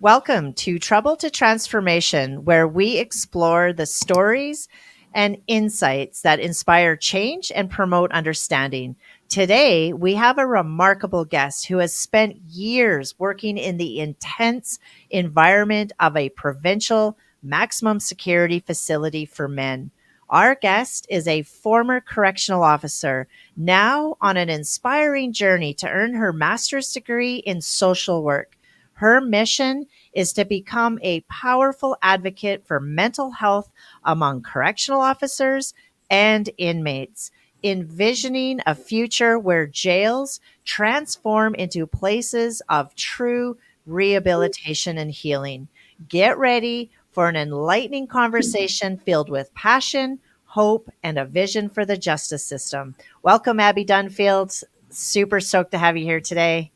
Welcome to Trouble to Transformation, where we explore the stories and insights that inspire change and promote understanding. Today, we have a remarkable guest who has spent years working in the intense environment of a provincial maximum security facility for men. Our guest is a former correctional officer, now on an inspiring journey to earn her master's degree in social work. Her mission is to become a powerful advocate for mental health among correctional officers and inmates, envisioning a future where jails transform into places of true rehabilitation and healing. Get ready for an enlightening conversation filled with passion, hope, and a vision for the justice system. Welcome, Abby Dunfield. Super stoked to have you here today.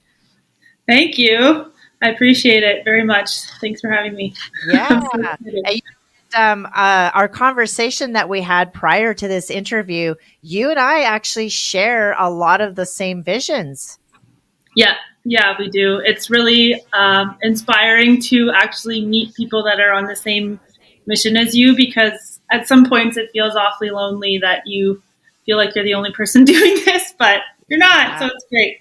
Thank you. I appreciate it very much. Thanks for having me. Yeah. Our conversation that we had prior to this interview, you and I actually share a lot of the same visions. Yeah, we do. It's really inspiring to actually meet people that are on the same mission as you, because at some points it feels awfully lonely that you feel like you're the only person doing this, but you're not. So it's great.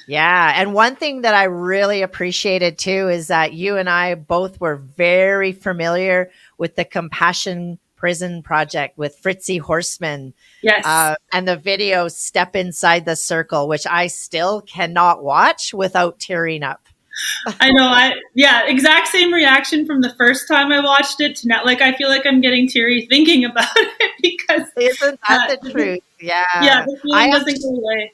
Yeah. And one thing that I really appreciated too is that you and I both were very familiar with the Compassion Prison Project with Fritzy Horseman. Yes. And the video Step Inside the Circle, which I still cannot watch without tearing up. I know. Exact same reaction from the first time I watched it to now. Like, I feel like I'm getting teary thinking about it because isn't that the truth? Yeah, the feeling doesn't go away.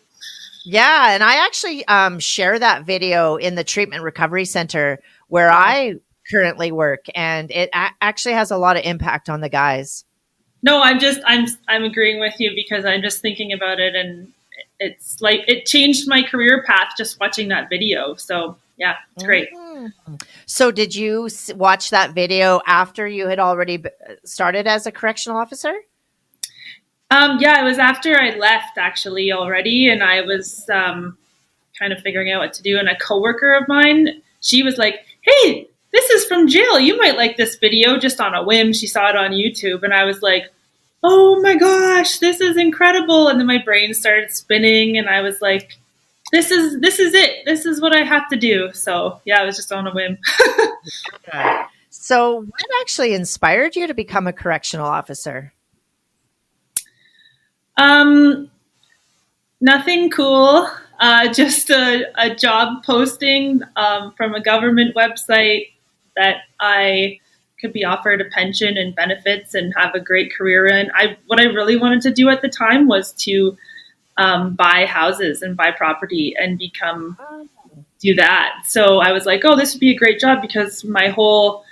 Yeah, and I actually share that video in the treatment recovery center where I currently work, and it actually has a lot of impact on the guys. No, I'm agreeing with you because I'm just thinking about it, and it's like it changed my career path just watching that video. So yeah, it's great. Mm-hmm. So did you watch that video after you had already started as a correctional officer? Yeah, it was after I left actually already, and I was kind of figuring out what to do. And a coworker of mine, she was like, "Hey, this is from jail. You might like this video." Just on a whim, she saw it on YouTube, and I was like, "Oh my gosh, this is incredible!" And then my brain started spinning, and I was like, "This is it. This is what I have to do." So yeah, it was just on a whim. So what actually inspired you to become a correctional officer? Nothing cool. Just a job posting from a government website that I could be offered a pension and benefits and have a great career in. What I really wanted to do at the time was to buy houses and buy property and do that. So I was like, oh, this would be a great job, because my whole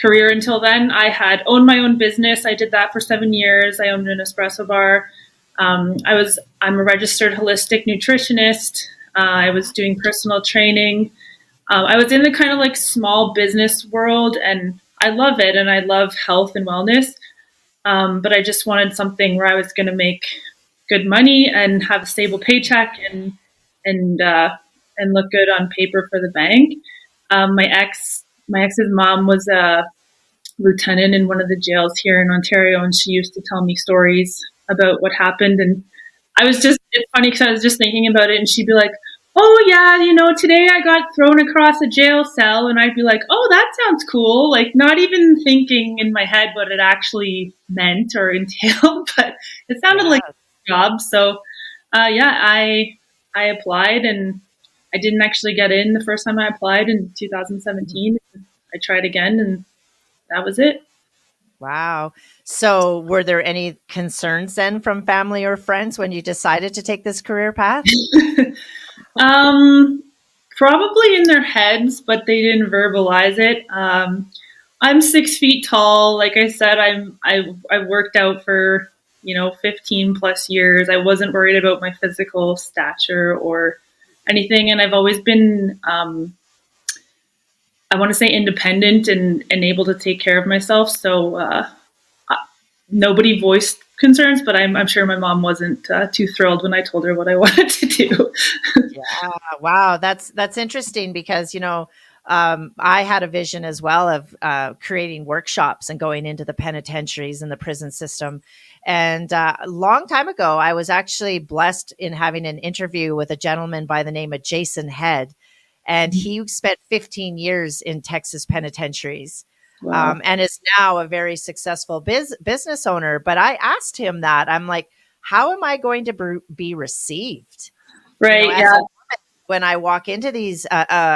career until then, I had owned my own business. I did that for 7 years. I owned an espresso bar. I'm a registered holistic nutritionist. I was doing personal training. I was in the kind of like small business world, and I love it, and I love health and wellness. But I just wanted something where I was going to make good money and have a stable paycheck and look good on paper for the bank. My ex's mom was a lieutenant in one of the jails here in Ontario, and she used to tell me stories about what happened. And it's funny because I was just thinking about it, and she'd be like, "Oh yeah, today I got thrown across a jail cell," and I'd be like, "Oh, that sounds cool," like not even thinking in my head what it actually meant or entailed, but it sounded like a job. So I applied, and I didn't actually get in the first time I applied in 2017. I tried again, and that was it. Wow. So were there any concerns then from family or friends when you decided to take this career path? Probably in their heads, but they didn't verbalize it. I'm 6 feet tall. Like I said, I've worked out for 15 plus years. I wasn't worried about my physical stature or anything, and I've always been I want to say independent and able to take care of myself. So nobody voiced concerns, but I'm sure my mom wasn't too thrilled when I told her what I wanted to do. Yeah, wow, that's interesting because I had a vision as well of creating workshops and going into the penitentiaries and the prison system. And a long time ago, I was actually blessed in having an interview with a gentleman by the name of Jason Head. And he spent 15 years in Texas penitentiaries, Wow. and is now a very successful business owner. But I asked him that. I'm like, how am I going to be received? Right. As Yeah. a when I walk into these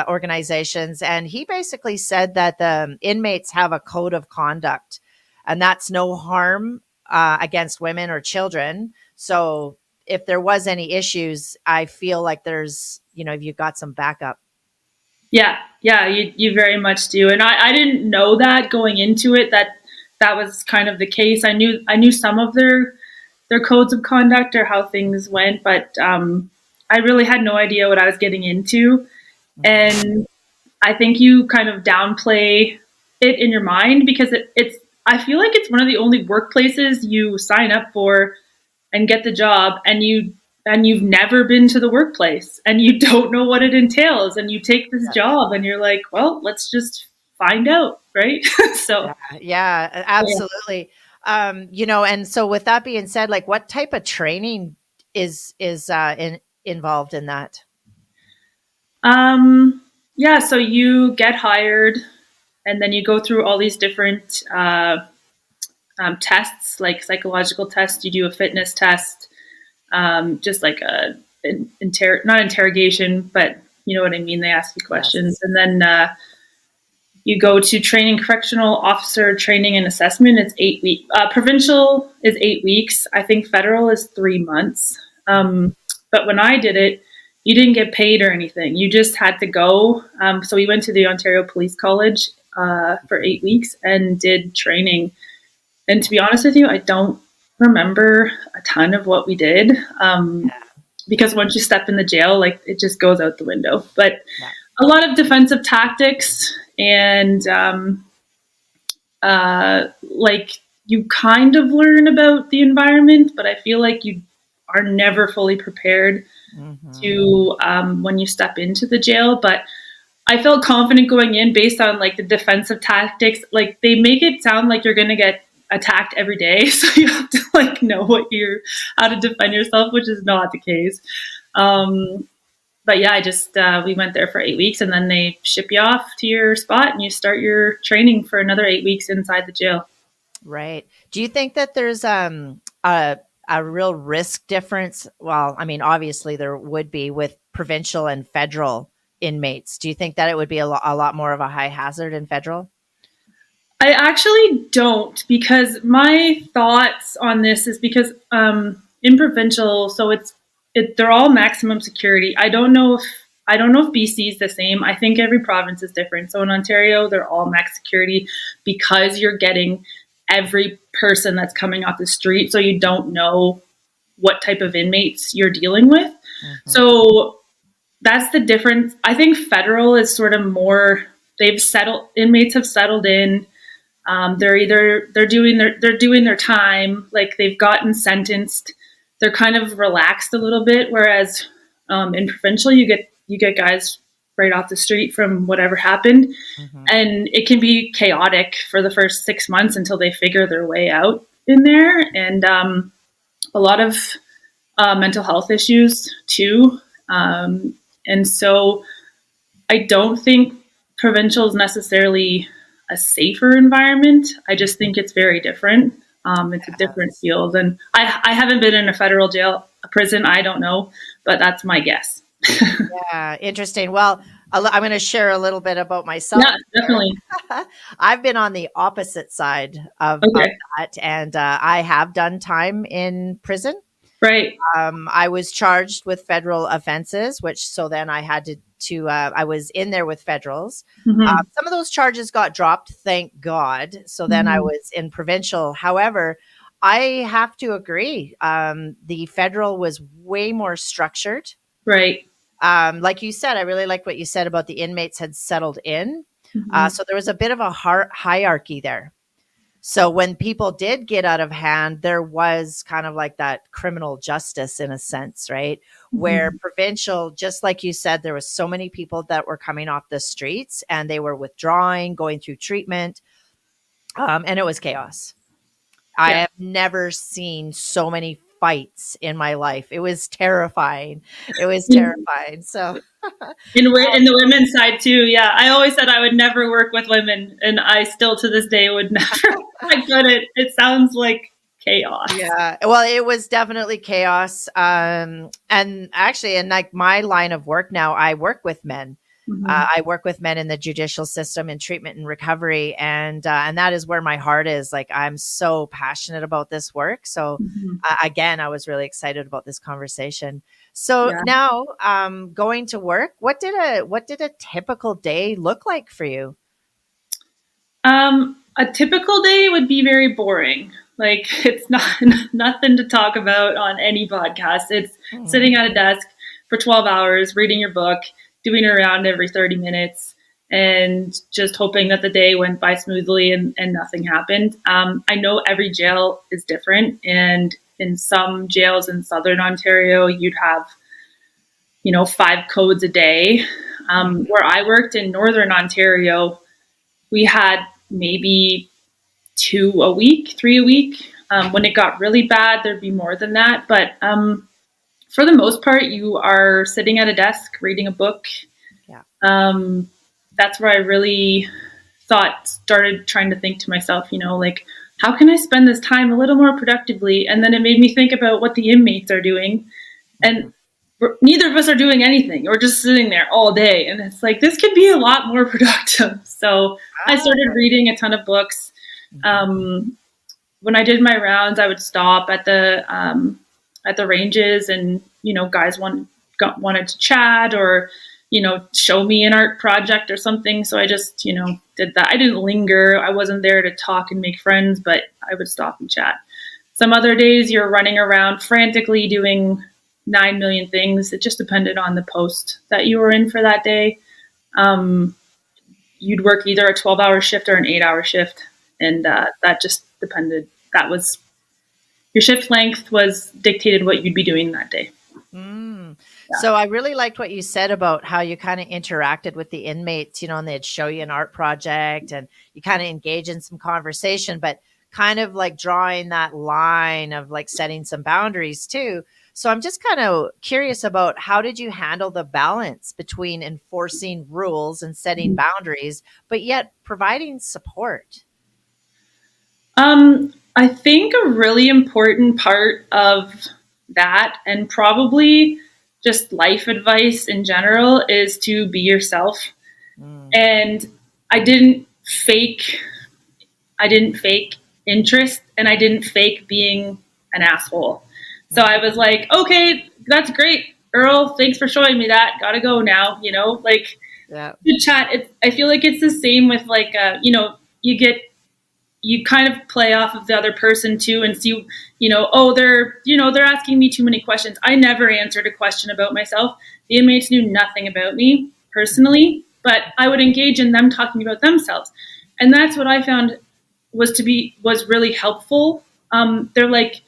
organizations. And he basically said that the inmates have a code of conduct, and that's no harm against women or children. So if there was any issues, I feel like there's, you've got some backup. Yeah. Yeah. You very much do. And I didn't know that going into it, that was kind of the case. I knew some of their codes of conduct or how things went, but I really had no idea what I was getting into. Mhm. And I think you kind of downplay it in your mind because it's I feel like it's one of the only workplaces you sign up for and get the job, and you've never been to the workplace and you don't know what it entails, and you take this job and you're like, well, let's just find out, right? So Yeah, yeah, yeah. absolutely. And so with that being said, like what type of training is involved in that? um yeah, so you get hired and then you go through all these different tests, like psychological tests. You do a fitness test, just like not interrogation, but you know what I mean. They ask you questions, Yes. and then you go to training, correctional officer training and assessment. It's 8 weeks. Provincial is 8 weeks. I think federal is 3 months. But when I did it, you didn't get paid or anything. You just had to go. So we went to the Ontario Police College for 8 weeks and did training. And to be honest with you, I don't remember a ton of what we did, because once you step in the jail, like it just goes out the window. But Yeah. a lot of defensive tactics and like you kind of learn about the environment, but I feel like you are never fully prepared Hmm. to when you step into the jail. But I felt confident going in based on like the defensive tactics. Like they make it sound like you're going to get attacked every day, so you have to like know how to defend yourself, which is not the case. Um, but yeah, I just we went there for 8 weeks, and then they ship you off to your spot, and you start your training for another 8 weeks inside the jail. Right. Do you think that there's a real risk difference? Well, I mean, obviously there would be with provincial and federal inmates. Do you think that it would be a lot more of a high hazard in federal? I actually don't, because my thoughts on this is because in provincial, so they're all maximum security. I don't know if BC is the same. I think every province is different. So in Ontario, they're all max security because you're getting every person that's coming off the street, so you don't know what type of inmates you're dealing with. Hmm. So that's the difference. I think federal is sort of more, they've settled, inmates have settled in. They're doing their time, like they've gotten sentenced. They're kind of relaxed a little bit, whereas in provincial you get guys right off the street from whatever happened, Hmm. and it can be chaotic for the first 6 months until they figure their way out in there, and a lot of mental health issues too. And so I don't think provincial is necessarily a safer environment. I just think it's very different. It's a different Yes. field, and I haven't been in a federal jail, a prison. I don't know, but that's my guess. Yeah, interesting. Well, I'm going to share a little bit about Yeah, myself here. definitely. I've been on the opposite side of Okay, that, and I have done time in prison. right. I was charged with federal offenses, which so then I had to I was in there with federals. Hmm. Some of those charges got dropped, thank God. So then I Hmm. was in provincial. However, I have to agree. The federal was way more structured. Right. Like you said, I really like what you said about the inmates had settled in. Hmm. So there was a bit of a hierarchy there. So when people did get out of hand, there was kind of like that criminal justice in a sense, right? Where Mm-hmm. provincial, just like you said, there was so many people that were coming off the streets and they were withdrawing, going through treatment, and it was chaos. I Yeah. have never seen so many fights in my life. It was terrifying. It was terrifying. So, In the women's side too, yeah. I always said I would never work with women, and I still to this day would never. I couldn't. It sounds like chaos. yeah, well, it was definitely chaos. And actually, in like my line of work now, I work with men. Mm-hmm. I work with men in the judicial system in treatment and recovery, and that is where my heart is. Like I'm so passionate about this work. So Mm-hmm. again, I was really excited about this conversation. So Yeah. now, going to work, what did a typical day look like for you? A typical day would be very boring. Like it's not nothing to talk about on any podcast. It's Mhm. sitting at a desk for 12 hours, reading your book, doing a round every 30 minutes, and just hoping that the day went by smoothly and nothing happened. I know every jail is different, and in some jails in Southern Ontario, you'd have 5 codes a day. Where I worked in Northern Ontario, we had maybe 2 a week, 3 a week. When it got really bad, there'd be more than that. But for the most part, you are sitting at a desk reading a book. Yeah. Um, that's where I really started trying to think to myself, like, how can I spend this time a little more productively? And then it made me think about what the inmates are doing. Mhm. And neither of us are doing anything. We're just sitting there all day. And it's like, this could be a lot more productive. So I Ah, started reading a ton of books. mhm. Um, when I did my rounds, I would stop at the ranges, and guys wanted to chat or show me an art project or something. So I just did that. I didn't linger. I wasn't there to talk and make friends, but I would stop and chat. Some other days you're running around frantically doing 9 million things. It just depended on the post that you were in for that day. Um, you'd work either a 12-hour shift or an 8-hour shift, and that just depended. That was your shift length was dictated what you'd be doing that day. Mm. Yeah. So I really liked what you said about how you kind of interacted with the inmates, and they'd show you an art project and you kind of engage in some conversation, but kind of like drawing that line of like setting some boundaries too. So I'm just kind of curious about how did you handle the balance between enforcing rules and setting boundaries, but yet providing support? I think a really important part of that, and probably just life advice in general, is to be yourself. Mm. And I didn't fake I didn't fake interest, and I didn't fake being an asshole. So I was like, okay, that's great, Earl. Thanks for showing me that. Gotta go now. Like Yeah. the chat. I feel like it's the same with like, you kind of play off of the other person too and see, oh, they're asking me too many questions. I never answered a question about myself. The inmates knew nothing about me personally, but I would engage in them talking about themselves. And that's what I found was really helpful. They're like,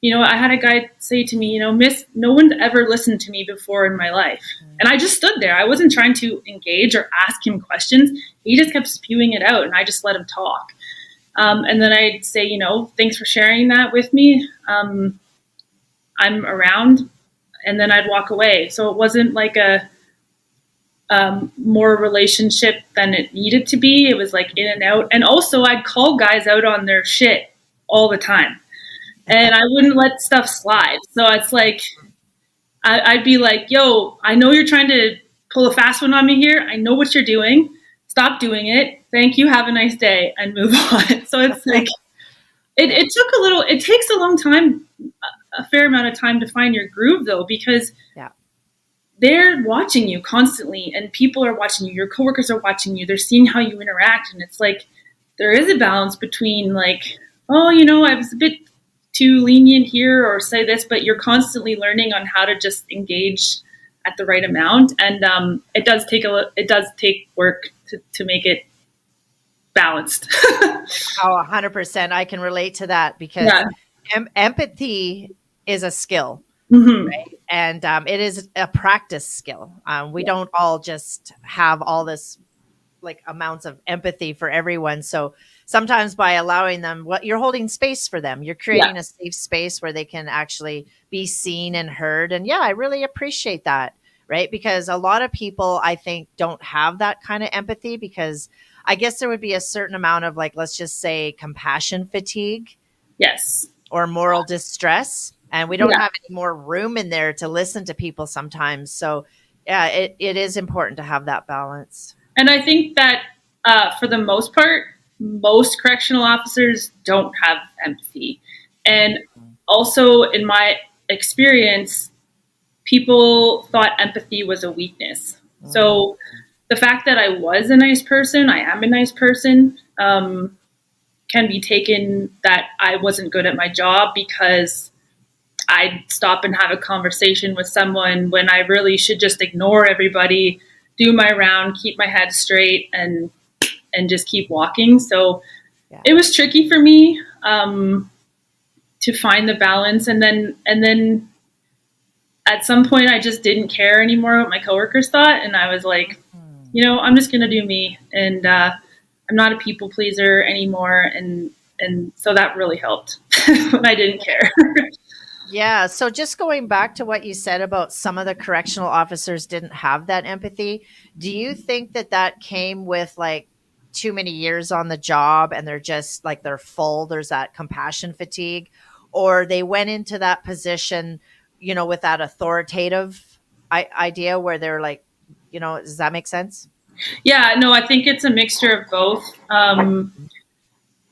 I had a guy say to me, Miss, no one's ever listened to me before in my life. And I just stood there. I wasn't trying to engage or ask him questions. He just kept spewing it out, and I just let him talk. And then I'd say, thanks for sharing that with me. I'm around. And then I'd walk away. So it wasn't like a more relationship than it needed to be. It was like in and out. And also, I'd call guys out on their shit all the time. And I wouldn't let stuff slide. So it's like, I'd be like, yo, I know you're trying to pull a fast one on me here. I know what you're doing. Stop doing it. Thank you. Have a nice day, and move on. So it's like, Yeah. it takes a long time, a fair amount of time to find your groove though, because Yeah. they're watching you constantly, and people are watching you. Your coworkers are watching you. They're seeing how you interact. And it's like, there is a balance between like, oh, I was a bit too lenient here or say this, but you're constantly learning on how to just engage at the right amount. And it does take work to make it balanced. Oh, 100%. I can relate to that because Yeah. empathy is a skill. Hmm. And it is a practice skill. We don't all just have all this like amounts of empathy for everyone. So sometimes by allowing them, what you're holding space for them, you're Yeah. creating a safe space where they can actually be seen and heard. And yeah, I really appreciate that. Right. Because a lot of people, I think, don't have that kind of empathy because I guess there would be a certain amount of, like, let's just say compassion fatigue Yes. or moral distress. And we don't Yeah. have any more room in there to listen to people sometimes. So yeah, it is important to have that balance. And I think that for the most part, most correctional officers don't have empathy. And Mhm. also, in my experience, people thought empathy was a weakness. Mm. So the fact that I was a nice person, I am a nice person, can be taken that I wasn't good at my job because I'd stop and have a conversation with someone when I really should just ignore everybody, do my round, keep my head straight, and just keep walking. So Yeah. it was tricky for me to find the balance, and then at some point I just didn't care anymore what my coworkers thought, and I was like, Mhm. I'm just gonna do me, and I'm not a people pleaser anymore, and so that really helped when I didn't care. Yeah. So just going back to what you said about some of the correctional officers didn't have that empathy, do you think that that came with like too many years on the job and they're just like they're full, there's that compassion fatigue, or they went into that position, with that authoritative idea where they're like, does that make sense? Yeah, no, I think it's a mixture of both.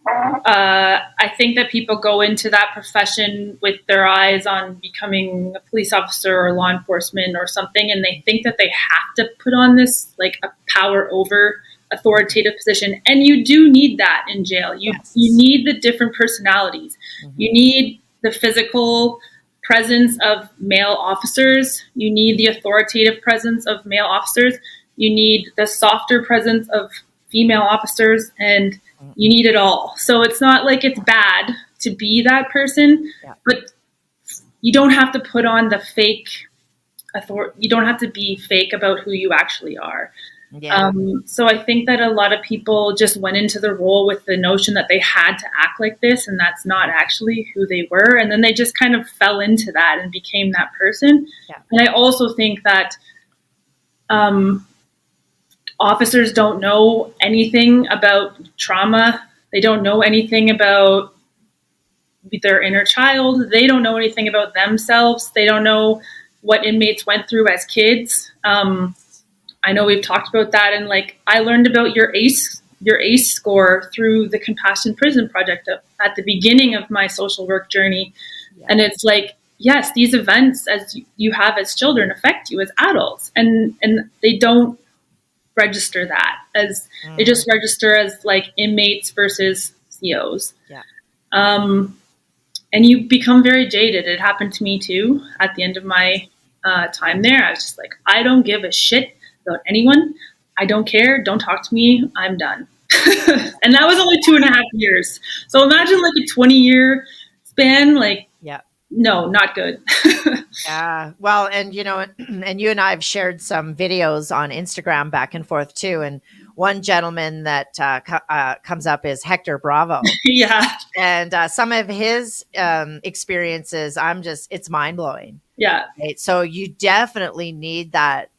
I think that people go into that profession with their eyes on becoming a police officer or law enforcement or something, and they think that they have to put on this like a power over authoritative position. And you do need that in jail. You Yes. need the different personalities. You Hmm. need the physical presence of male officers. You need the authoritative presence of male officers. You need the softer presence of female officers, and you need it all. So it's not like it's bad to be that person, Yeah. but you don't have to put on the fake you don't have to be fake about who you actually are. Yeah. So I think that a lot of people just went into the role with the notion that they had to act like this, and that's not actually who they were. And then they just kind of fell into that and became that person. Yeah. And I also think that um, officers don't know anything about trauma. They don't know anything about their inner child. They don't know anything about themselves. They don't know what inmates went through as kids. I know we've talked about that, and like I learned about your ACE score through the Compassion Prison Project at the beginning of my social work journey, Yeah. and it's like, yes, these events as you have as children affect you as adults, and they don't register that as they Mm. just register as like inmates versus COs. Yeah. Um, and you become very jaded. It happened to me too at the end of my time there. I was just like, I don't give a shit about anyone. I don't care. Don't talk to me. I'm done. And that was only 2.5 years. So imagine like a 20-year span. Like, Yeah. no, not good. Yeah. Well, and and you and I have shared some videos on Instagram back and forth too. And one gentleman that comes up is Hector Bravo. Yeah. And some of his experiences, it's mind blowing. Yeah. Right? So you definitely need that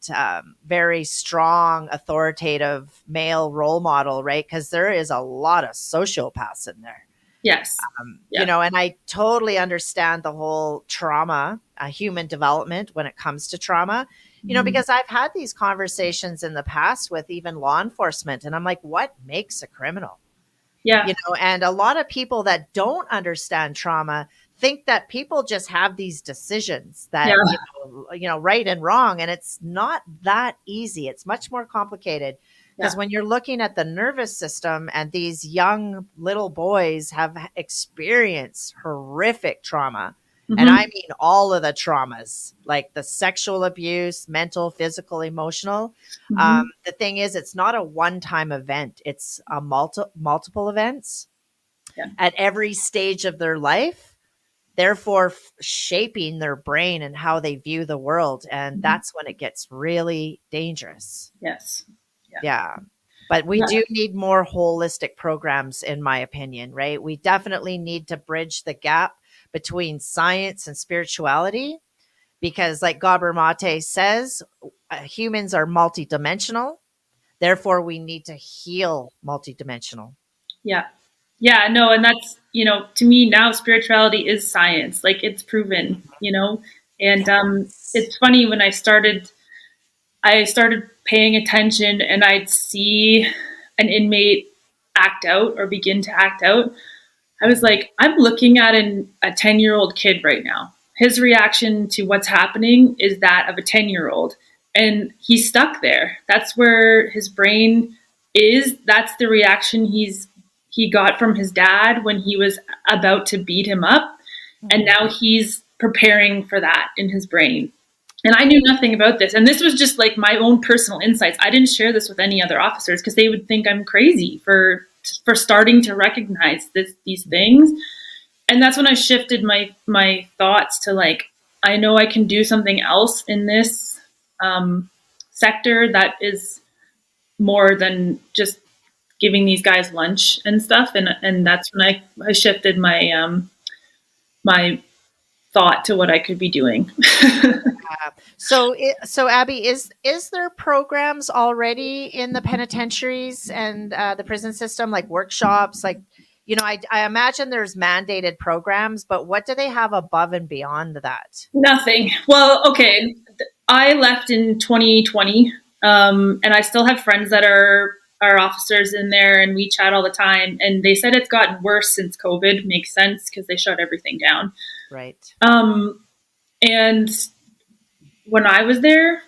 very strong, authoritative male role model, right? Because there is a lot of sociopaths in there. Yes. Yeah. And I totally understand the whole trauma, human development when it comes to trauma, Mhm. because I've had these conversations in the past with even law enforcement, and I'm like, what makes a criminal? Yeah. And a lot of people that don't understand trauma think that people just have these decisions Yeah. that, right and wrong. And it's not that easy. It's much more complicated because Yeah. when you're looking at the nervous system and these young little boys have experienced horrific trauma, And I Mm-hmm. mean all of the traumas, like the sexual abuse, mental, physical, emotional. Mm-hmm. The thing is, it's not a one time event, it's a multiple events Yeah. at every stage of their life, therefore shaping their brain and how they view the world. And Mm-hmm. that's when it gets really dangerous. Yes. Yeah. Yeah. But we Yeah. do need more holistic programs, in my opinion, right? We definitely need to bridge the gap between science and spirituality because, like Gabor Mate says, humans are multidimensional. Therefore, we need to heal multidimensional. Yeah. Yeah. No, and that's, to me now, spirituality is science. Like it's proven, and Yes. it's funny when I started paying attention and I'd see an inmate act out or begin to act out. I was like, I'm looking at a 10-year-old kid right now. His reaction to what's happening is that of a 10-year-old. And he's stuck there. That's where his brain is. That's the reaction he got from his dad when he was about to beat him up. And Mhm. now he's preparing for that in his brain. And I knew nothing about this. And this was just like my own personal insights. I didn't share this with any other officers because they would think I'm crazy for starting to recognize these things. And that's when I shifted my thoughts to like, I know I can do something else in this sector that is more than just giving these guys lunch and stuff. And that's when I shifted my thought to what I could be doing. So Abby, is there programs already in the penitentiaries and the prison system, like workshops? Like, I imagine there's mandated programs, but what do they have above and beyond that? Nothing. Well, okay. I left in 2020, and I still have friends that are officers in there, and we chat all the time. And they said it's gotten worse since COVID. Makes sense because they shut everything down. Right. Um, and when I was there,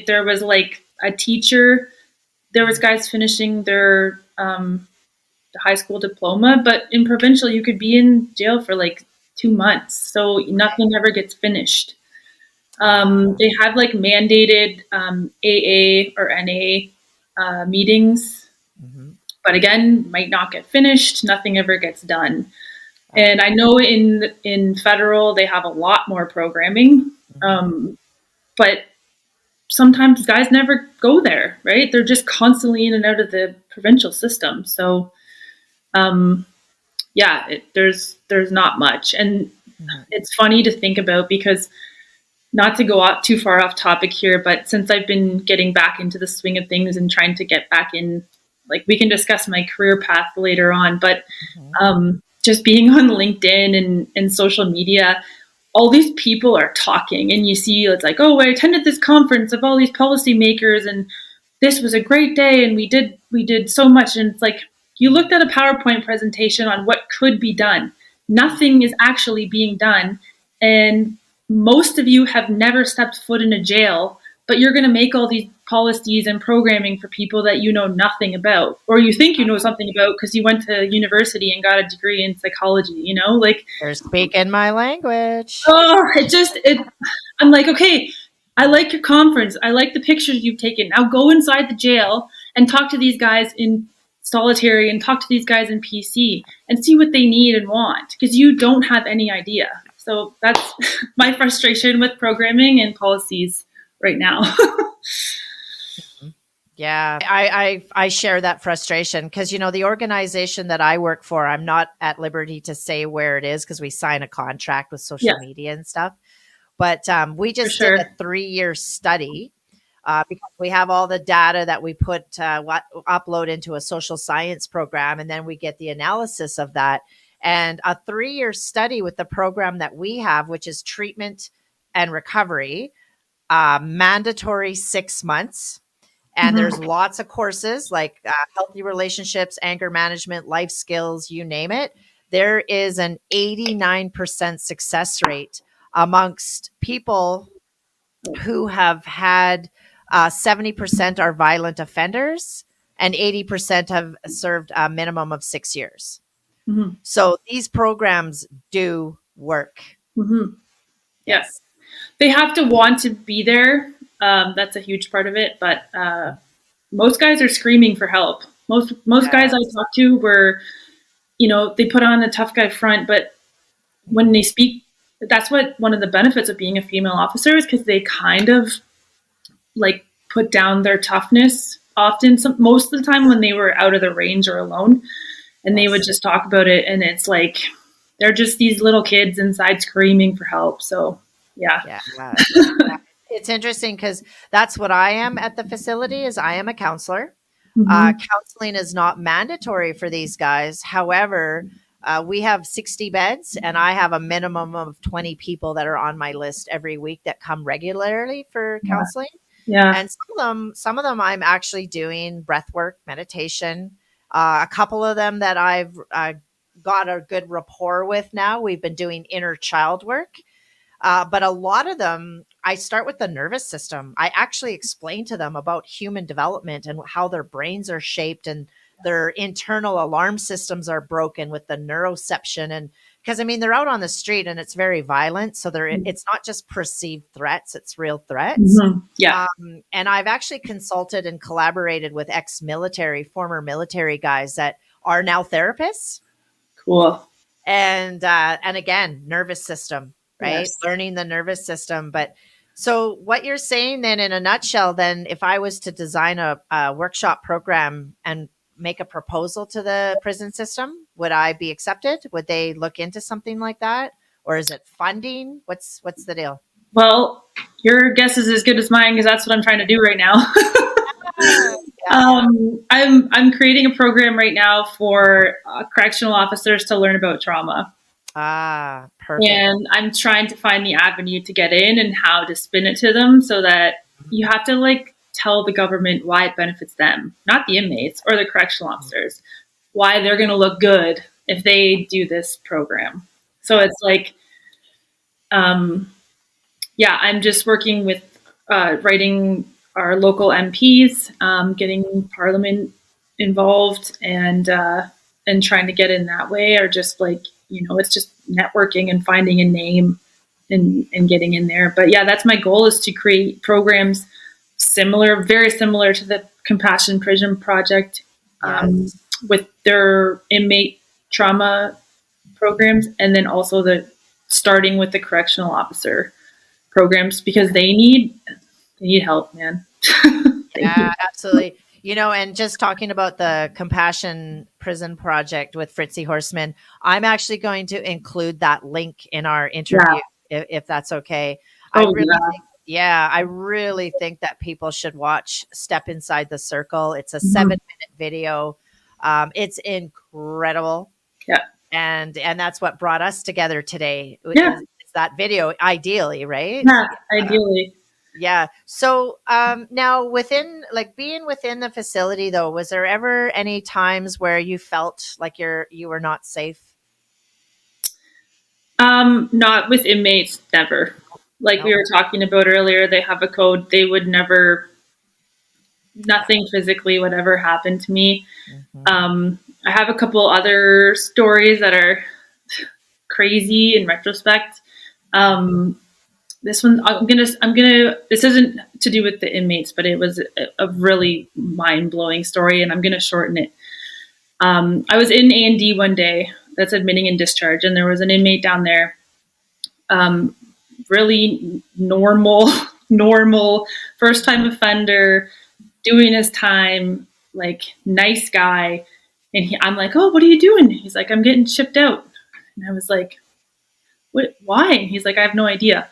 there was like a teacher. There was guys finishing their high school diploma, but in provincial, you could be in jail for like 2 months, so nothing ever gets finished. Ah, They have like mandated AA or NA meetings, mhm. but again, might not get finished. Nothing ever gets done. Ah, And I know in federal they have a lot more programming, mhm. um, but sometimes guys never go there. Right? They're just constantly in and out of the provincial system. So um, yeah, there's not much, and Mhm. it's funny to think about because not to go off too far off topic here, but since I've been getting back into the swing of things and trying to get back in, like we can discuss my career path later on, but Mhm. just being on LinkedIn and social media, all these people are talking and you see it's like, oh, I attended this conference of all these policymakers and this was a great day and we did so much. And it's like you looked at a PowerPoint presentation on what could be done. Nothing is actually being done. And most of you have never stepped foot in a jail, but you're going to make all these policies and programming for people that you know nothing about, or you think you know something about because you went to university and got a degree in psychology, like, You're speaking my language. oh, I'm like, okay, I like your conference. I like the pictures you've taken. Now go inside the jail and talk to these guys in solitary and talk to these guys in PC and see what they need and want because you don't have any idea. So that's my frustration with programming and policies right now. Yeah, I share that frustration because the organization that I work for, I'm not at liberty to say where it is because we sign a contract with social Yes, media and stuff. But we for just did a sure. 3-year study because we have all the data that we upload into a social science program, and then we get the analysis of that. And a 3-year study with the program that we have, which is treatment and recovery, mandatory 6 months. And there's Mm-hmm. lots of courses like healthy relationships, anger management, life skills, you name it. There is an 89% success rate amongst people who have had 70% are violent offenders and 80% have served a minimum of 6 years. Mm-hmm. So these programs do work. Mm-hmm. Yeah. Yes. They have to want to be there. That's a huge part of it. But most guys are screaming for help. Most guys I Yes. talk to were, they put on a tough guy front, but when they speak, that's what one of the benefits of being a female officer is, because they kind of like put down their toughness often. Most of the time when they were out of the range or alone, and they would Yes. just talk about it, and it's like they're just these little kids inside screaming for help. So yeah. Yeah. It's interesting because that's what I am at the facility. Is I am a counselor. Mm-hmm. Counseling is not mandatory for these guys. However, we have 60 beds, and I have a minimum of 20 people that are on my list every week that come regularly for Yeah. counseling. Yeah. And some of them, I'm actually doing breath work, meditation. A couple of them that I've got a good rapport with now, we've been doing inner child work. But a lot of them, I start with the nervous system. I actually explain to them about human development and how their brains are shaped and their internal alarm systems are broken with the neuroception. And because I mean, they're out on the street and it's very violent. So it's not just perceived threats, it's real threats. Mm-hmm. Yeah. And I've actually consulted and collaborated with ex-military, former military guys that are now therapists, Cool. and again, nervous system, right? Yes. Learning the nervous system. But so what you're saying then, in a nutshell, then, if I was to design a workshop program and make a proposal to the prison system, would I be accepted? Would they look into something like that? Or is it funding? What's the deal? Well, your guess is as good as mine, because that's what I'm trying to do right now. Yeah, yeah. I'm creating a program right now for correctional officers to learn about trauma. Ah, perfect. And I'm trying to find the avenue to get in and how to spin it to them, so that you have to like tell the government why it benefits them, not the inmates or the correctional officers, why they're going to look good if they do this program. So Yeah. it's like, um, yeah, I'm just working with writing our local MPs, getting Parliament involved, and trying to get in that way, or just like, it's just networking and finding a name, and getting in there. But yeah, that's my goal, is to create programs similar, very similar to the Compassion Prison Project, um, Yes. with their inmate trauma programs, and then also the starting with the correctional officer programs, because they need help, man. They Yeah, need, absolutely. And just talking about the Compassion Prison Project with Fritzy Horseman, I'm actually going to include that link in our yeah. interview, if that's okay. I Oh really yeah. think, yeah, I really think that people should watch Step Inside the Circle. It's a Mhm. 7-minute video. It's incredible, Yeah. and that's what brought us together today. Yeah. Is that video, ideally, right? Yeah. Ideally. Yeah. So now, within, like, being within the facility though, was there ever any times where you felt like you were not safe? Not with inmates, never. Like we No. were talking about earlier, they have a code. They would never, nothing physically would ever happen to me. Hmm. I have a couple other stories that are crazy in retrospect. Um, this one, this isn't to do with the inmates, but it was a really mind blowing story, and I'm going to shorten it. I was in A&D one day, that's admitting and discharge, and there was an inmate down there, um, really normal, normal, first time offender, doing his time, like nice guy. And I'm like, oh, what are you doing? He's like, I'm getting shipped out. And I was like, what? Why? And he's like, I have no idea.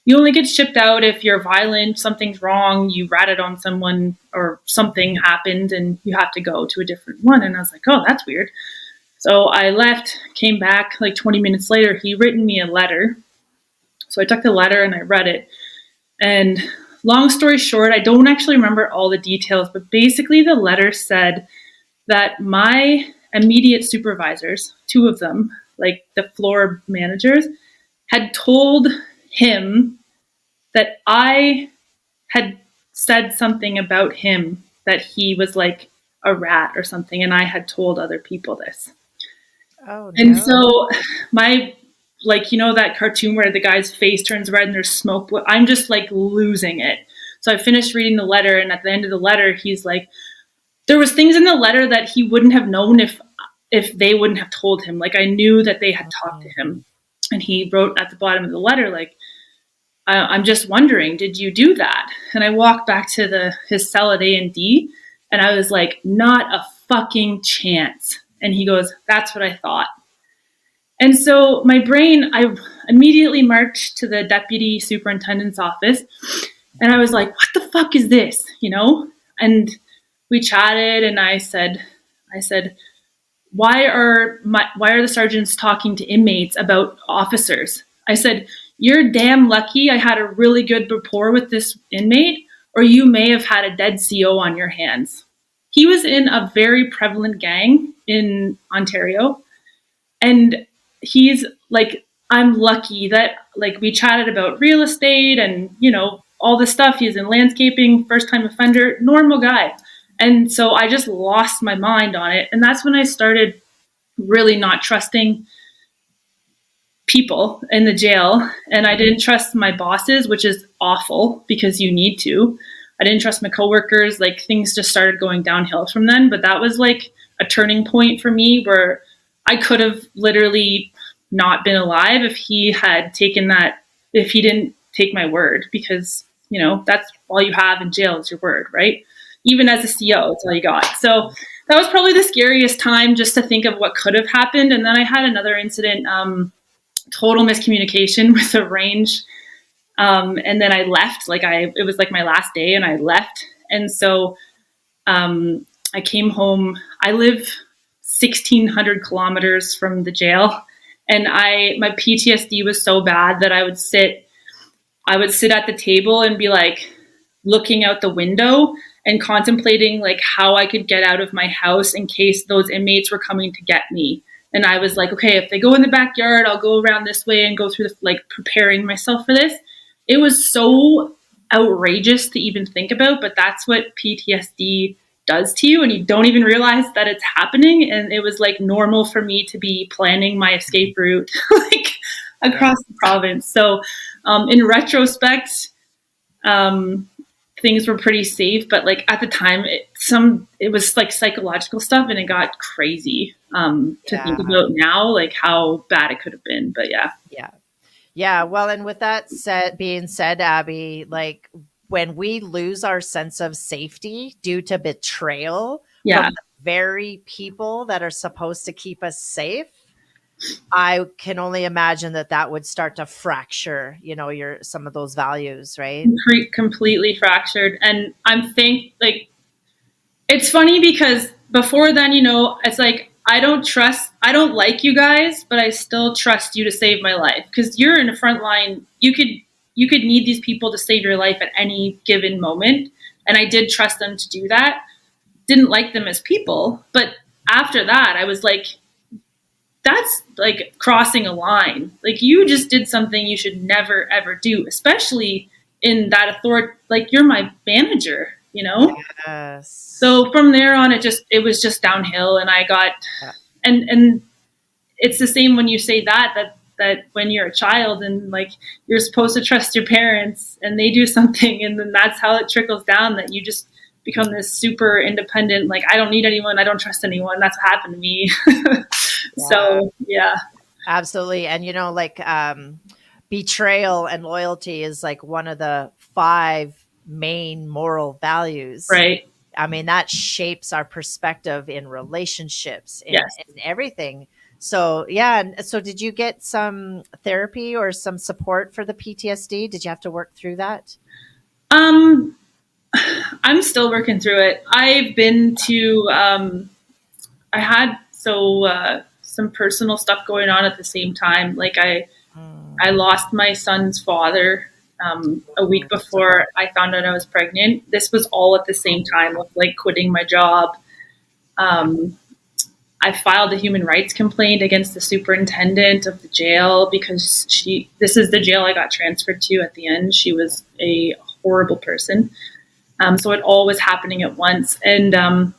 You only get shipped out if you're violent, something's wrong, you ratted on someone, or something happened, and you have to go to a different one. And I was like, oh, that's weird. So I left, came back like 20 minutes later. He written me a letter. So I took the letter and I read it. And long story short, I don't actually remember all the details, but basically the letter said that my immediate supervisors, two of them, like the floor managers, had told him that I had said something about him, that he was like a rat or something, and I had told other people this. Oh And no. so my, like, you know, that cartoon where the guy's face turns red and there's smoke, I'm just like losing it. So I finished reading the letter, and at the end of the letter, he's like, there was things in the letter that he wouldn't have known if they wouldn't have told him. Like, I knew that they had talked to him. And he wrote at the bottom of the letter, like, I'm just wondering, did you do that? And I walked back to his cell at A&D, and I was like, not a fucking chance. And he goes, that's what I thought. And so my brain, I immediately marched to the deputy superintendent's office, and I was like, what the fuck is this? You know? And we chatted, and I said, why are the sergeants talking to inmates about officers? I said, you're damn lucky I had a really good rapport with this inmate, or you may have had a dead CO on your hands. He was in a very prevalent gang in Ontario, and he's like, I'm lucky that, like, we chatted about real estate and, you know, all this stuff. He's in landscaping, first time offender, normal guy. And so I just lost my mind on it. And that's when I started really not trusting people in the jail. And I didn't trust my bosses, which is awful because you need to. I didn't trust my coworkers. Like, things just started going downhill from then. But that was like a turning point for me where I could have literally not been alive if he had taken that, if he didn't take my word, because, you know, that's all you have in jail is your word, right? Even as a CO, it's all you got. So that was probably the scariest time, just to think of what could have happened. And then I had another incident, total miscommunication with a range. And then I left, it was like my last day, and I left. And so I came home. I live 1,600 kilometers from the jail. And my PTSD was so bad that I would sit at the table and be like looking out the window and contemplating like how I could get out of my house in case those inmates were coming to get me. And I was like, okay, if they go in the backyard, I'll go around this way and go through like preparing myself for this. It was so outrageous to even think about, but that's what PTSD does to you, and you don't even realize that it's happening. And it was like normal for me to be planning my escape route like across the province. So in retrospect, things were pretty safe, but like at the time, it was like psychological stuff, and it got crazy to think about now, like how bad it could have been. But yeah. Yeah. Well, and with that being said, Abby, like when we lose our sense of safety due to betrayal Yeah. from the very people that are supposed to keep us safe, I can only imagine that would start to fracture, you know, some of those values, right? Completely fractured. And like, it's funny because before then, you know, it's like, I don't like you guys, but I still trust you to save my life, because you're in the front line. You could need these people to save your life at any given moment. And I did trust them to do that. Didn't like them as people. But after that, I was like, that's like crossing a line. Like, you just did something you should never, ever do, especially in that authority. Like, you're my manager, you know? Yes. So from there on, it was just downhill, and I got, and it's the same when you say that when you're a child and like you're supposed to trust your parents and they do something, and then that's how it trickles down, that you just become this super independent, like, I don't need anyone, I don't trust anyone. That's what happened to me. So yeah. Absolutely. And you know, like betrayal and loyalty is like one of the 5 main moral values. Right. I mean, that shapes our perspective in relationships, in everything. So, yeah. And so, did you get some therapy or some support for the PTSD? Did you have to work through that? I'm still working through it. I've been to, I had some personal stuff going on at the same time. Like, I lost my son's father a week before I found out I was pregnant. This was all at the same time of like quitting my job. I filed a human rights complaint against the superintendent of the jail because this is the jail I got transferred to at the end. She was a horrible person. So it all was happening at once. And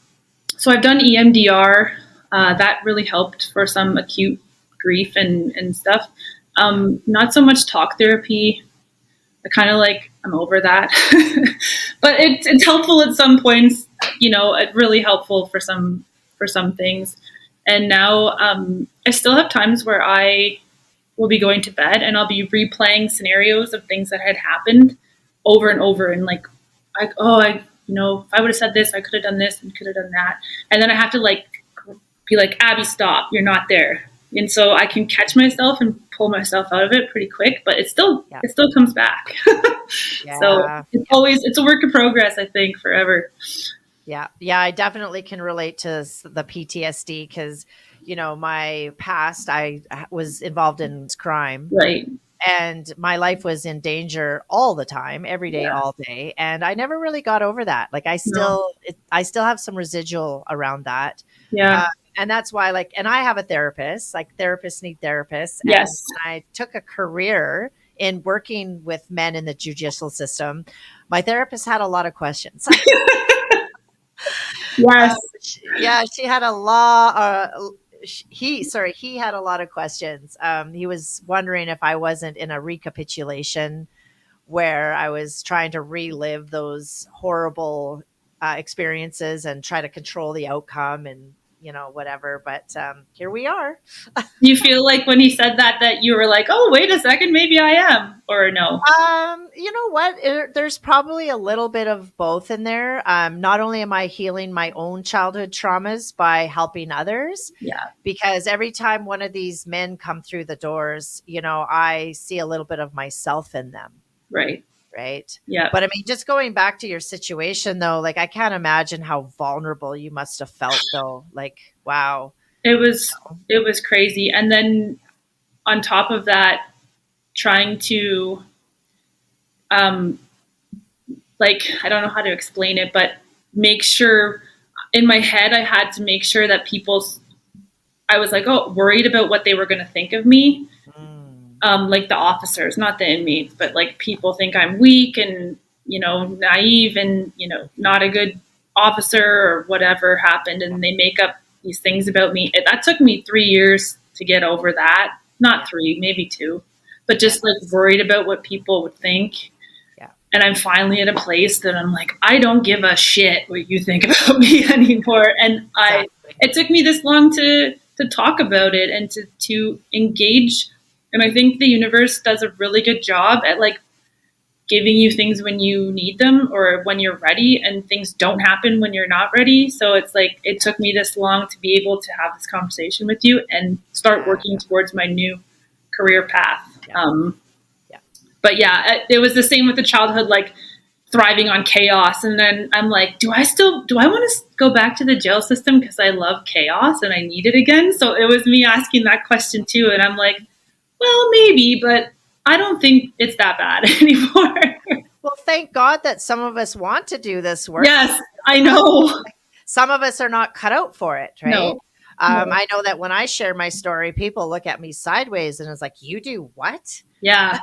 so I've done EMDR. That really helped for some acute grief and stuff. Not so much talk therapy. I kind of like, I'm over that. But it's helpful at some points, it's really helpful for some things. And now I still have times where I will be going to bed and I'll be replaying scenarios of things that had happened over and over, and like, if I would have said this, I could have done this and could have done that. And then I have to like be like, Abby, stop, you're not there. And so I can catch myself and pull myself out of it pretty quick, but Yeah. it still comes back. So Yeah. it's a work in progress, I think, forever. Yeah. Yeah. I definitely can relate to the PTSD because, my past, I was involved in crime Right. and my life was in danger all the time, every day, Yeah. all day. And I never really got over that. Like No. I still have some residual around that. Yeah. Uh, and that's why, like, and I have a therapist, like therapists need therapists. And Yes. when I took a career in working with men in the judicial system, my therapist had a lot of questions. Yes. Yeah, she had a lot. He had a lot of questions. He was wondering if I wasn't in a recapitulation where I was trying to relive those horrible experiences and try to control the outcome and whatever. But here we are. Do you feel like when he said that you were like, oh, wait a second, maybe I am, or no? You know what? There's probably a little bit of both in there. Not only am I healing my own childhood traumas by helping others, Yeah. because every time one of these men come through the doors, I see a little bit of myself in them, Right. right? Yeah. But I mean, just going back to your situation though, like I can't imagine how vulnerable you must have felt though. Like, wow. It was crazy. And then on top of that, trying to um like, I don't know how to explain it, but make sure in my head I had to make sure that I was like, oh, worried about what they were going to think of me. Mm, Like the officers, not the inmates, but like people think I'm weak and, naive and, not a good officer or whatever happened. yeah, And they make up these things about me. That took me 3 years to get over that. Not yeah, three, maybe two, but yeah, just like worried about what people would think. yeah, And I'm finally at a place that I'm like, I don't give a shit what you think about me anymore. And exactly. it took me this long to talk about it and to engage. And I think the universe does a really good job at like giving you things when you need them or when you're ready, and things don't happen when you're not ready. So it's like, it took me this long to be able to have this conversation with you and start Yeah, working towards my new career path. yeah, yeah. But yeah, it was the same with the childhood, like thriving on chaos. And then I'm like, do I want to go back to the jail system because I love chaos and I need it again? So it was me asking that question too. And I'm like, well, maybe, but I don't think it's that bad anymore. Well, thank God that some of us want to do this work. Yes, I know. Some of us are not cut out for it, right? No, no. I know that when I share my story, people look at me sideways and it's like, you do what? Yeah,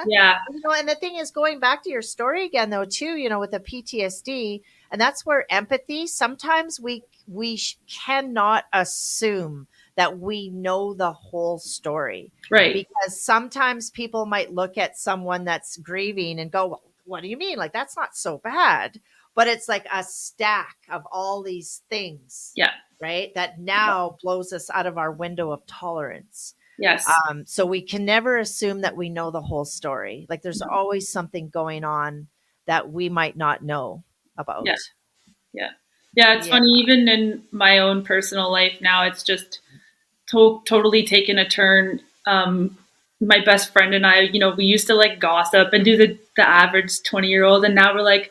yeah, And the thing is, going back to your story again, though, too, with the PTSD, and that's where empathy. Sometimes we cannot assume that we know the whole story, right. because sometimes people might look at someone that's grieving and go, well, "What do you mean? Like that's not so bad." But it's like a stack of all these things, Yeah, right? That now blows us out of our window of tolerance. yes, So we can never assume that we know the whole story. Like there's no. always something going on that we might not know Yeah, about. yeah. Yeah, it's Yeah. funny, even in my own personal life now, it's just totally taken a turn. My best friend and I, we used to like gossip and do the average 20-year-old, and now we're like,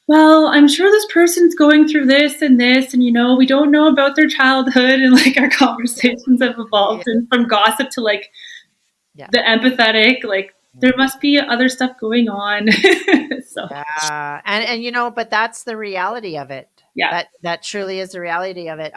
well, I'm sure this person's going through this and this, and we don't know about their childhood, and like our conversations have Yeah. evolved and from gossip to like Yeah. the empathetic, like there must be other stuff going on. So Yeah. And but that's the reality of it. yeah. That truly is the reality of it.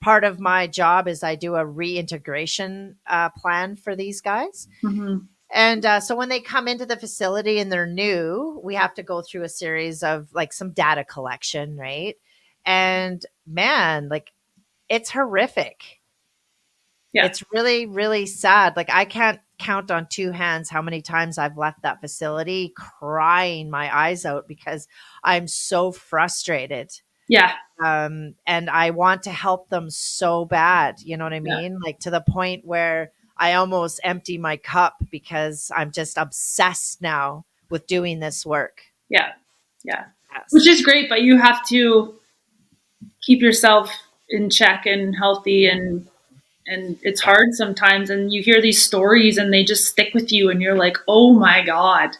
Part of my job is I do a reintegration plan for these guys. Hmm. And so when they come into the facility and they're new, we have to go through a series of like some data collection, right? And man, like it's horrific. Yeah. It's really, really sad. Like, I can't count on two hands how many times I've left that facility crying my eyes out because I'm so frustrated. Yeah. And I want to help them so bad. You know what I Yeah. mean? Like, to the point where I almost empty my cup because I'm just obsessed now with doing this work. Yeah. Yeah. Which Yes. is great, but you have to keep yourself in check and healthy, and it's Yeah. hard sometimes, and you hear these stories and they just stick with you and you're like, "Oh my god."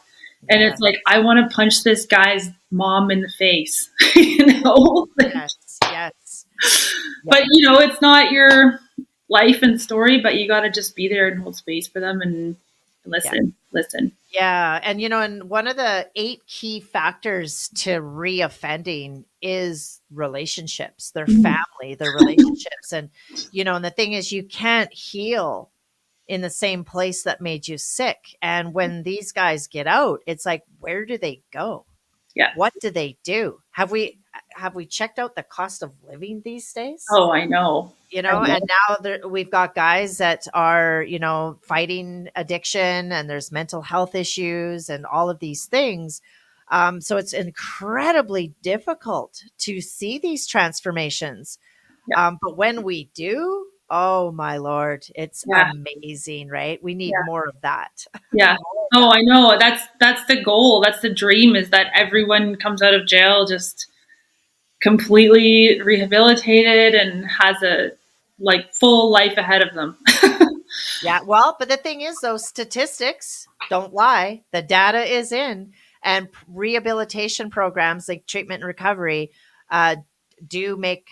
And Yeah. it's like, I want to punch this guy's mom in the face. you know? Yes. Yes. Yeah. But it's not your life and story, but you got to just be there and hold space for them and Yeah. listen. Yeah. And one of the 8 key factors to reoffending is relationships, their family, their relationships. And the thing is, you can't heal in the same place that made you sick. And when these guys get out, it's like, where do they go? Yeah. What do they do? Have we checked out the cost of living these days? Oh, I know. I know. And now we've got guys that are, fighting addiction, and there's mental health issues and all of these things. So it's incredibly difficult to see these transformations. Yeah. But when we do, oh my Lord, it's Yeah. amazing, right? We need Yeah. more of that. Yeah. More of Oh, that. I know. That's the goal. That's the dream, is that everyone comes out of jail just completely rehabilitated and has a like full life ahead of them. Yeah, well, but the thing is, those statistics don't lie. The data is in, and rehabilitation programs like treatment and recovery uh, do make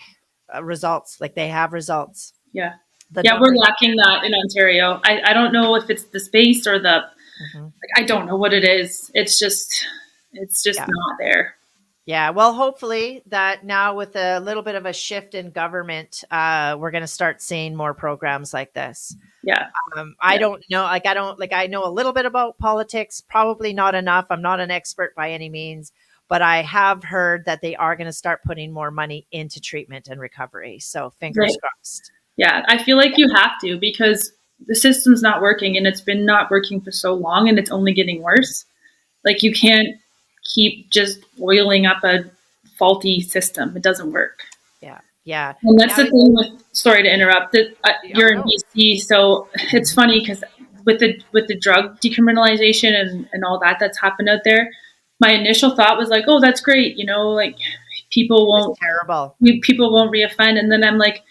results. Like, they have results. Yeah. The Yeah, we're numbers lacking can't that lie. in Ontario. I don't know if it's the space or the Mhm. like, I don't know what it is. It's just Yeah. not there. Yeah, well, hopefully that now, with a little bit of a shift in government, we're going to start seeing more programs like this. Yeah. I Yeah. don't know. Like, I know a little bit about politics, probably not enough. I'm not an expert by any means, but I have heard that they are going to start putting more money into treatment and recovery. So fingers Right. crossed. Yeah. I feel like you have to, because the system's not working, and it's been not working for so long, and it's only getting worse. Like, you can't keep just oiling up a faulty system. It doesn't work. Yeah. Yeah. And that's Now, the thing with, sorry to interrupt, that oh, you're in no. BC, so it's funny because with the drug decriminalization and all that's happened out there, my initial thought was like, oh, that's great, like people It was won't terrible. people won't reoffend, and then I'm like,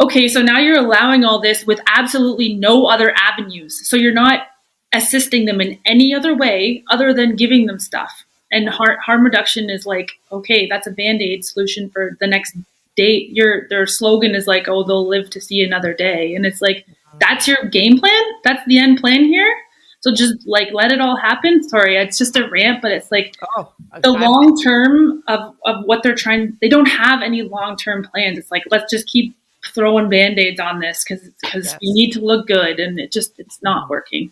okay, so now you're allowing all this with absolutely no other avenues, so you're not assisting them in any other way other than giving them stuff. And Yeah. harm reduction is like, okay, that's a band-aid solution for the next day. Their slogan is like, oh, they'll live to see another day, and it's like, that's your game plan, that's the end plan here. So Yeah. just like let it all happen. Sorry, it's just a rant, but it's like Oh, the I'm long term of what they're trying, they don't have any long term plans. It's like, let's just keep throwing band-aids on this because we yes. need to look good, and it's not working.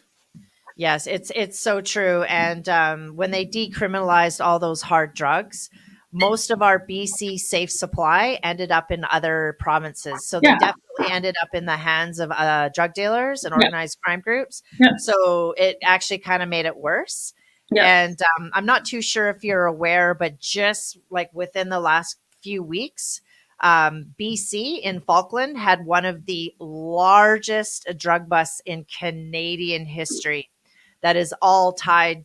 Yes, it's so true. And when they decriminalized all those hard drugs, most of our BC safe supply ended up in other provinces. So they Yeah. definitely ended up in the hands of drug dealers and Yeah. organized crime groups. Yeah. So it actually kind of made it worse. Yeah. And I'm not too sure if you're aware, but just like within the last few weeks, BC in Falkland had one of the largest drug busts in Canadian history. That is all tied.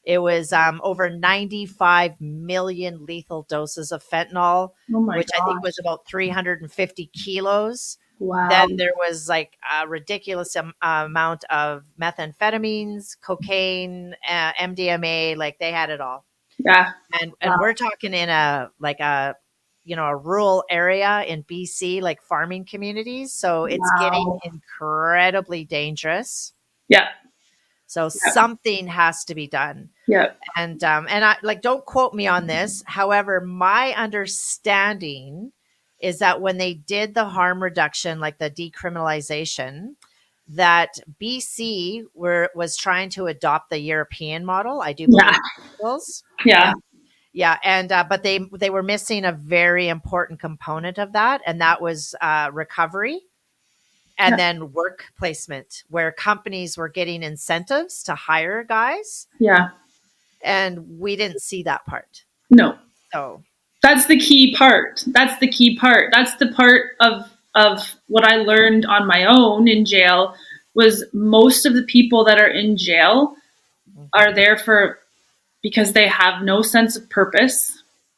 It was over 95 million lethal doses of fentanyl, Oh my which I think was gosh. about 350 kilos. Wow. Then there was like a ridiculous amount of methamphetamines, cocaine, MDMA. Like, they had it all. Yeah. And Wow. we're talking in a rural area in BC, like farming communities. So it's getting Wow. incredibly dangerous. Yeah. So Yeah. something has to be done. Yeah. And I, like, don't quote me on this. However, my understanding is that when they did the harm reduction, like the decriminalization, that BC was trying to adopt the European model. I do Yeah. believe principles. Yeah. Yeah. Yeah, and but they were missing a very important component of that, and that was recovery and Yeah. then work placement, where companies were getting incentives to hire guys, Yeah. and we didn't see that part. No. So That's the key part. That's the key part. That's the part of what I learned on my own in jail was most of the people that are in jail are mhm. there for because they have no sense of purpose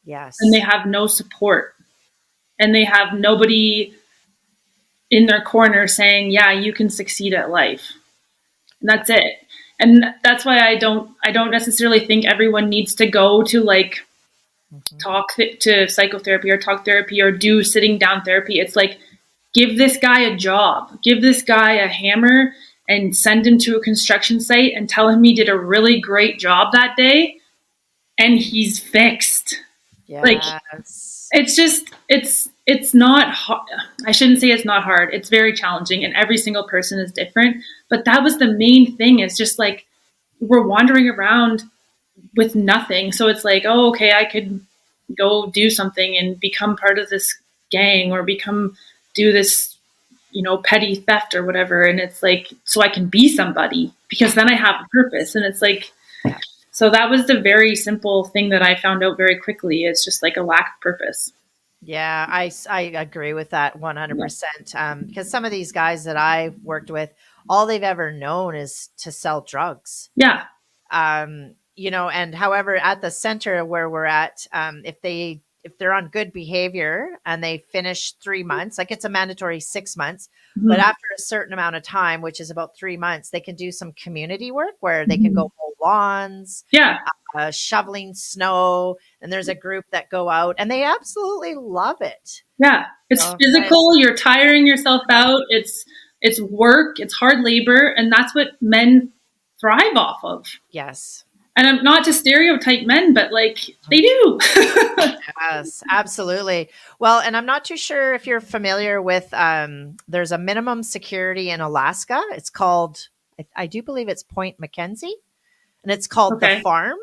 and they Yes, have no support and they have nobody in their corner saying, "Yeah, you can succeed at life." And yeah, that's it. And that's why I don't necessarily think everyone needs to go to like hmm, to psychotherapy or talk therapy or do sitting down therapy. It's like give this guy a job, give this guy a hammer and send him to a construction site and tell him he did a really great job that day and he's fixed. Like yes, it's just it's not I shouldn't say it's not hard. It's very challenging and every single person is different, but that was the main thing is just like we're wandering around with nothing. So it's like, oh, okay, I could go do something and become part of this gang or become do this, petty theft or whatever. And it's like, so I can be somebody because then I have a purpose. And it's like, yeah. so that was the very simple thing that I found out very quickly. It's just like a lack of purpose. Yeah, I agree with that Yeah. 100%. Because some of these guys that I've worked with, all they've ever known is to sell drugs. Yeah. And however, at the center where we're at, if they're on good behavior and they finish 3 months, like it's a mandatory 6 months, but Mm-hmm. after a certain amount of time, which is about 3 months, they can do some community work where they can Mm-hmm. go mow lawns, Yeah. shoveling snow, and there's a group that go out and they absolutely love it. Yeah. It's So physical. You're tiring yourself out. It's work. It's hard labor. And that's what men thrive off of. yes. And I'm not to stereotype men, but like they do. Yes, absolutely. Well, and I'm not too sure if you're familiar with there's a minimum security in Alaska. It's called I do believe it's Point Mackenzie, and it's called the Okay. Farm.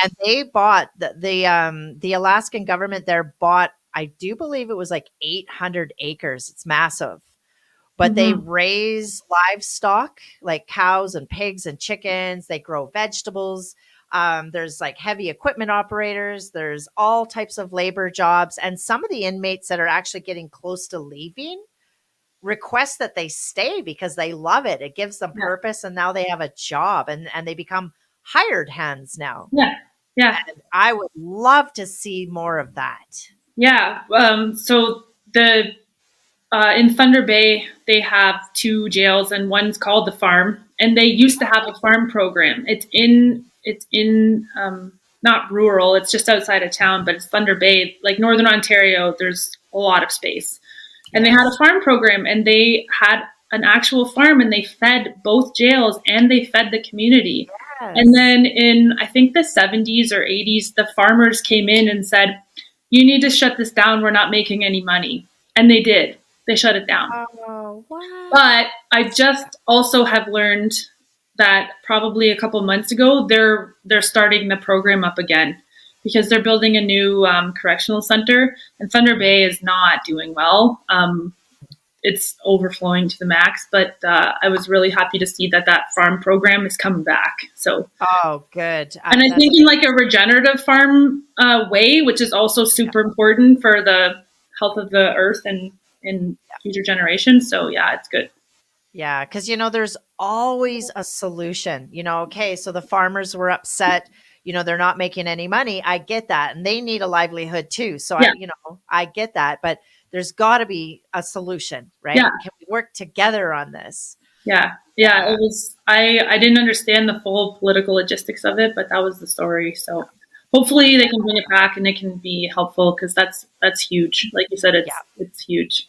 And they bought the Alaskan government there bought, I do believe it was like 800 acres. It's massive, but they Mm-hmm. raise livestock like cows and pigs and chickens. They grow vegetables. There's like heavy equipment operators. There's all types of labor jobs. And some of the inmates that are actually getting close to leaving request that they stay because they love it. It gives them Yeah. purpose. And now they have a job and they become hired hands now. Yeah. Yeah. And I would love to see more of that. Yeah. So the in Thunder Bay, they have two jails, and one's called the Farm. And they used to have a farm program. It's in not rural. It's just outside of town, but it's Thunder Bay, like Northern Ontario. There's a lot of space, and they had a Yes. farm program, and they had an actual farm, and they fed both jails and they fed the community. And Yes. then in I think the 70s or 80s, the farmers came in and said, "You need to shut this down. We're not making any money," and they did. They shut it down. Oh, what? But I just also have learned that probably a couple months ago they're starting the program up again because they're building a new correctional center, and Thunder Bay is not doing well. It's overflowing to the max, but I was really happy to see that that farm program is coming back. So, Oh, good. and I That's think in like a regenerative farm way, which is also yeah, super important for the health of the earth and in yeah, future generations. So yeah, it's good. yeah. Because there's always a solution. Okay, so the farmers were upset. They're not making any money. I get that, and they need a livelihood too. So Yeah, I get that, but there's got to be a solution, yeah, right? Can we work together on this? yeah, yeah. Yeah, It was. I didn't understand the full political logistics of it, but that was the story. So hopefully they can bring it back and it can be helpful because that's huge. Like you said, yeah. it's huge.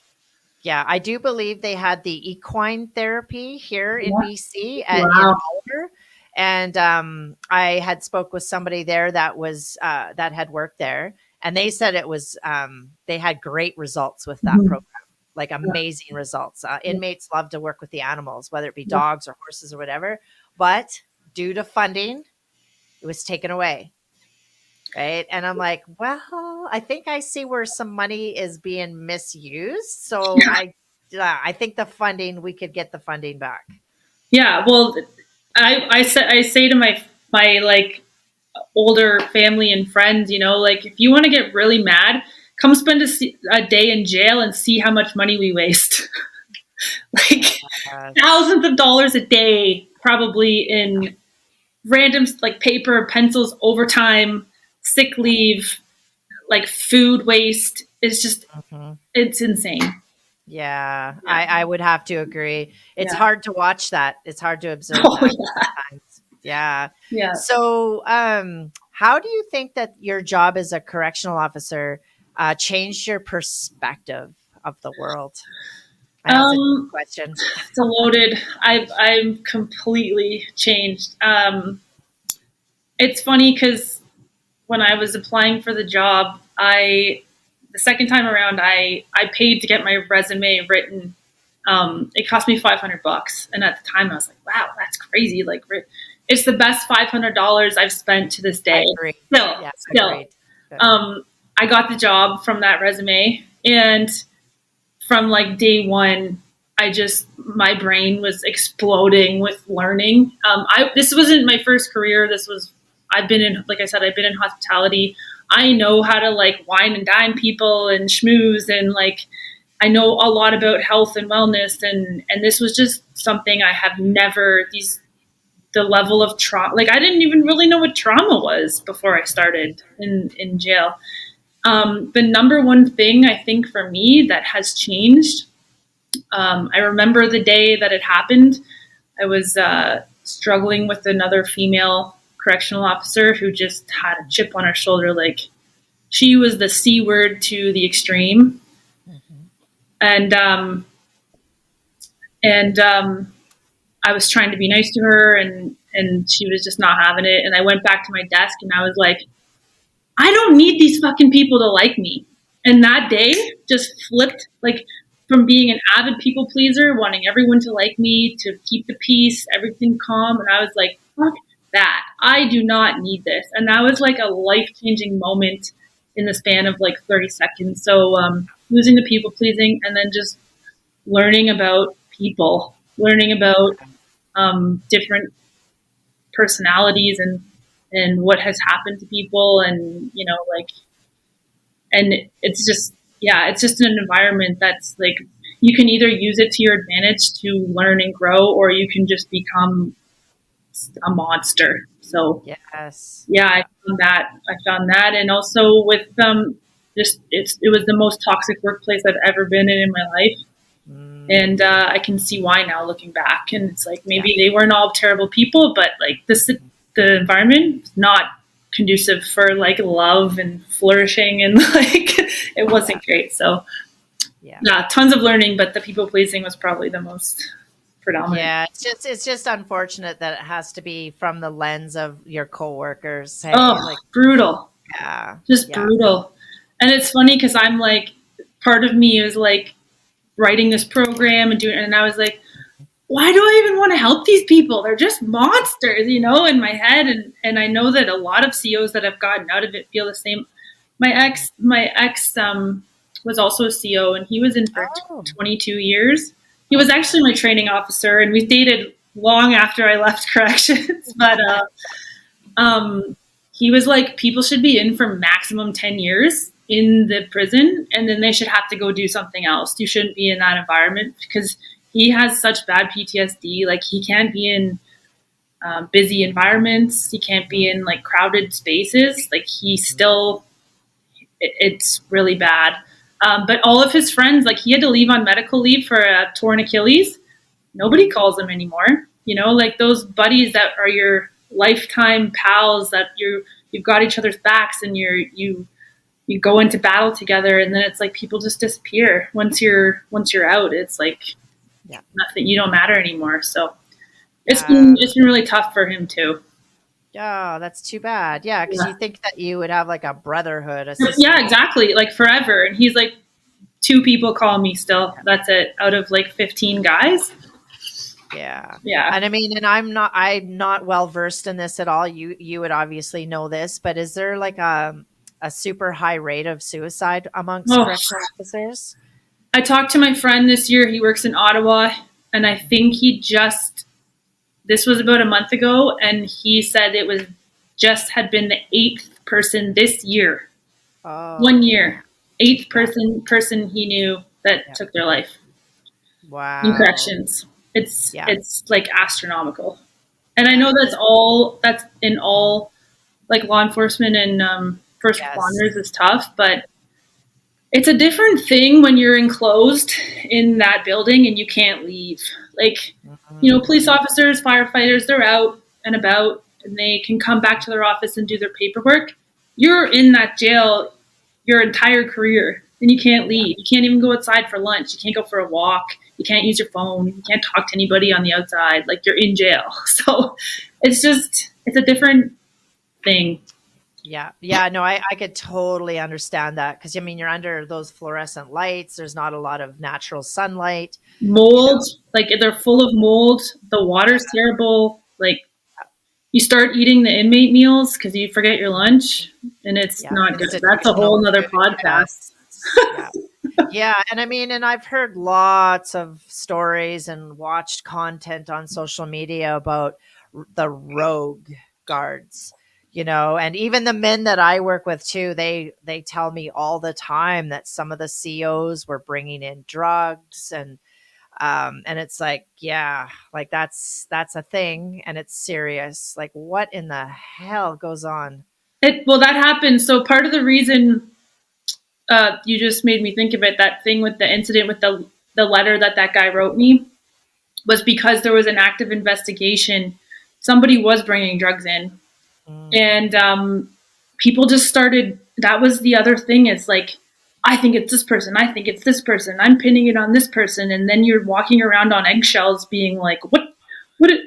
Yeah, I do believe they had the equine therapy here in Yeah. BC in Wow. Oliver, and I had spoke with somebody there that had worked there, and they said it was they had great results with that Mhm. program, like Yeah, amazing results. yeah, Inmates love to work with the animals, whether it be yeah. dogs or horses or whatever, but due to funding, it was taken away. Right. And I'm like, well, I think I see where some money is being misused. So I think the funding, we could get the funding back. Yeah, well, I say to my like older family and friends, like if you want to get really mad, come spend a day in jail and see how much money we waste. Like Yes. thousands of dollars a day, probably in random like paper, pencils, overtime, sick leave, like food waste. It's just Mhm. it's insane. Yeah, Yeah, I would have to agree. It's yeah. hard to watch that. It's hard to observe Oh that yeah, sometimes. Yeah. yeah. So, how do you think that your job as a correctional officer changed your perspective of the world? I know it's a deep Um, question. it's a loaded. I'm completely changed. It's funny because when I was applying for the job, the second time around, I paid to get my resume written. It cost me $500, and at the time I was like, "Wow, that's crazy!" Like, it's the best $500 I've spent to this day. Agreed. Still, Yeah, still. agreed. Good. Um, I got the job from that resume, and from like day one, my brain was exploding with learning. This wasn't my first career. I've been in, like I said, I've been in hospitality. I know how to like wine and dine people and schmooze, and like I know a lot about health and wellness, and this was just something I have never the level of trauma. Like I didn't even really know what trauma was before I started in jail. The number one thing I think for me that has changed, I remember the day that it happened. I was struggling with another female correctional officer who just had a chip on her shoulder. Like she was the C word to the extreme. Mhm. And, and I was trying to be nice to her, and she was just not having it. And I went back to my desk and I was like, I don't need these fucking people to like me. And that day just flipped, like from being an avid people pleaser, wanting everyone to like me, to keep the peace, everything calm. And I was like, fuck that. I do not need this. And that was like a life changing moment in the span of like 30 seconds. So losing the people pleasing and then just learning about people, learning about different personalities and what has happened to people, and like, and it's just, yeah, it's just an environment that's like you can either use it to your advantage to learn and grow, or you can just become a monster. So Yes. yeah, Yeah. I found that, and also with just it was the most toxic workplace I've ever been in my life. Mm, And I can see why now looking back, and it's like yeah. maybe they weren't all terrible people, but like the environment is not conducive for like love and flourishing, and like it Yeah. wasn't great. So Yeah. yeah, tons of learning, but the people pleasing was probably the most predominant. Yeah, it's just unfortunate that it has to be from the lens of your coworkers. Hey, Oh, like, brutal, yeah, just yeah. brutal. And it's funny because I'm like, part of me is like writing this program and doing, and I was like, why do I even want to help these people? They're just monsters, in my head. And I know that a lot of COs that have gotten out of it feel the same. My ex was also a CO, and he was in for Oh, 22 years. He was okay. actually my training officer, and we dated long after I left corrections. But he was like, people should be in for maximum 10 years in the prison, and then they should have to go do something else. You shouldn't be in that environment because he has such bad PTSD. Like, he can't be in busy environments, he can't be in like crowded spaces. Like, he still, it's really bad. But all of his friends, like, he had to leave on medical leave for a torn Achilles. Nobody Mhm. calls him anymore. Like those buddies that are your lifetime pals, that you've got each other's backs, and you go into battle together, and then it's like people just disappear once you're out. It's like Yeah, nothing. You don't matter anymore. So it's yeah. been it's been really tough for him too. Oh, that's too bad. Yeah, because you Yeah. think that you would have like a brotherhood, a Yeah, sisterhood. exactly. Like forever. And he's like, two people call me still. Yeah. That's it. Out of like 15 guys. Yeah. Yeah. And I mean, and I'm not well versed in this at all. You would obviously know this, but is there like a super high rate of suicide amongst Oh, correctional officers? I talked to my friend this year. He works in Ottawa, and I think this was about a month ago, and he said it was just had been the eighth person this year. One Oh, year, eighth yeah. person he knew that Yeah. took their life in Wow. corrections. It's Yeah. it's like astronomical, and I Yeah. know that's in all like law enforcement and first Yes. responders is tough, but it's a different thing when you're enclosed in that building and you can't leave. Like, police Mhm. officers, firefighters, they're out and about and they can come back to their office and do their paperwork. You're in that jail your entire career and you can't Yeah. leave. You can't even go outside for lunch. You can't go for a walk. You can't use your phone. You can't talk to anybody on the outside. Like you're in jail. So it's a different thing. Yeah. Yeah. No, I could totally understand that because I mean, you're under those fluorescent lights. There's not a lot of natural sunlight, you know. Mold, like they're full of mold. The Yeah. water's terrible. Like you start eating the inmate meals because you forget your lunch and it's Yeah. not good. That's a Institutional whole nother food. podcast. Yes. Yeah. Yeah, and I mean, and I've heard lots of stories and watched content on social media about the rogue guards, and even the men that I work with too, they tell me all the time that some of the COs were bringing in drugs and it's like, yeah, like that's a thing and it's serious. Like what in the hell goes on? Well, that happens. So part of the reason you just made me think of it, that thing with the incident with the letter that guy wrote me, was because there was an active investigation. Somebody was bringing drugs in, Mm, and people just started. That was the other thing. It's like, I think it's this person. I think it's this person. I'm pinning it on this person, and then you're walking around on eggshells, being like, What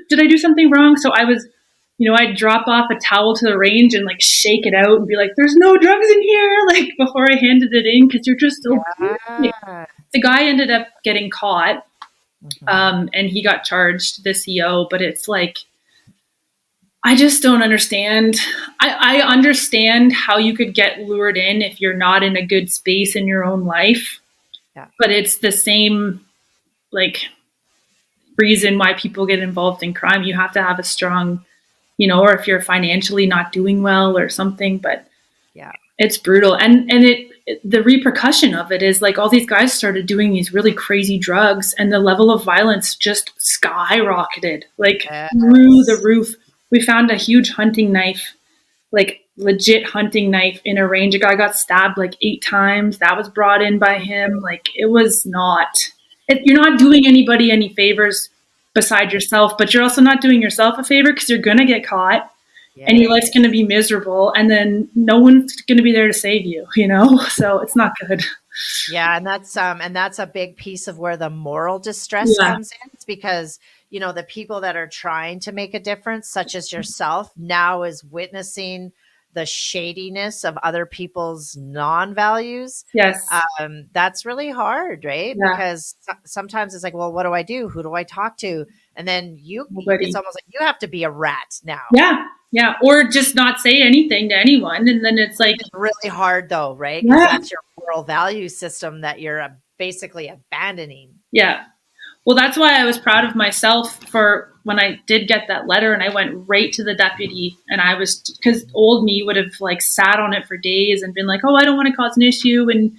did I do something wrong? So I was, I'd drop off a towel to the range and like shake it out and be like, "There's no drugs in here!" Like before I handed it in, because you're just so paranoid. yeah. The guy ended up getting caught, Mhm. and he got charged, the CO. But it's like, I just don't understand. I understand how you could get lured in if you're not in a good space in your own life, Yeah. but it's the same like reason why people get involved in crime. You have to have a strong, or if you're financially not doing well or something. But Yeah. it's brutal, and the repercussion of it is like all these guys started doing these really crazy drugs, and the level of violence just skyrocketed, like through the Yes. roof. We found a huge hunting knife, like legit hunting knife in a range. A guy got stabbed like 8 times. That was brought in by him. Like it was not. You're not doing anybody any favors beside yourself, but you're also not doing yourself a favor because you're gonna get caught and your life's Yes. going to be miserable, and then no one's going to be there to save you. So it's not good. Yeah, and that's a big piece of where the moral distress Yeah. comes in. It's because, the people that are trying to make a difference, such as yourself, now is witnessing the shadiness of other people's non-values. Yes. That's really hard, right? Yeah. Because sometimes it's like, well, what do I do? Who do I talk to? And then it's Nobody. almost like you have to be a rat now. Yeah. Yeah. Or just not say anything to anyone. And then it's Which like, is really hard though, right? Because yeah. that's your moral value system that you're basically abandoning. Yeah. Well, that's why I was proud of myself for when I did get that letter and I went right to the deputy, and I was, because old me would have like sat on it for days and been like, oh, I don't want to cause an issue. And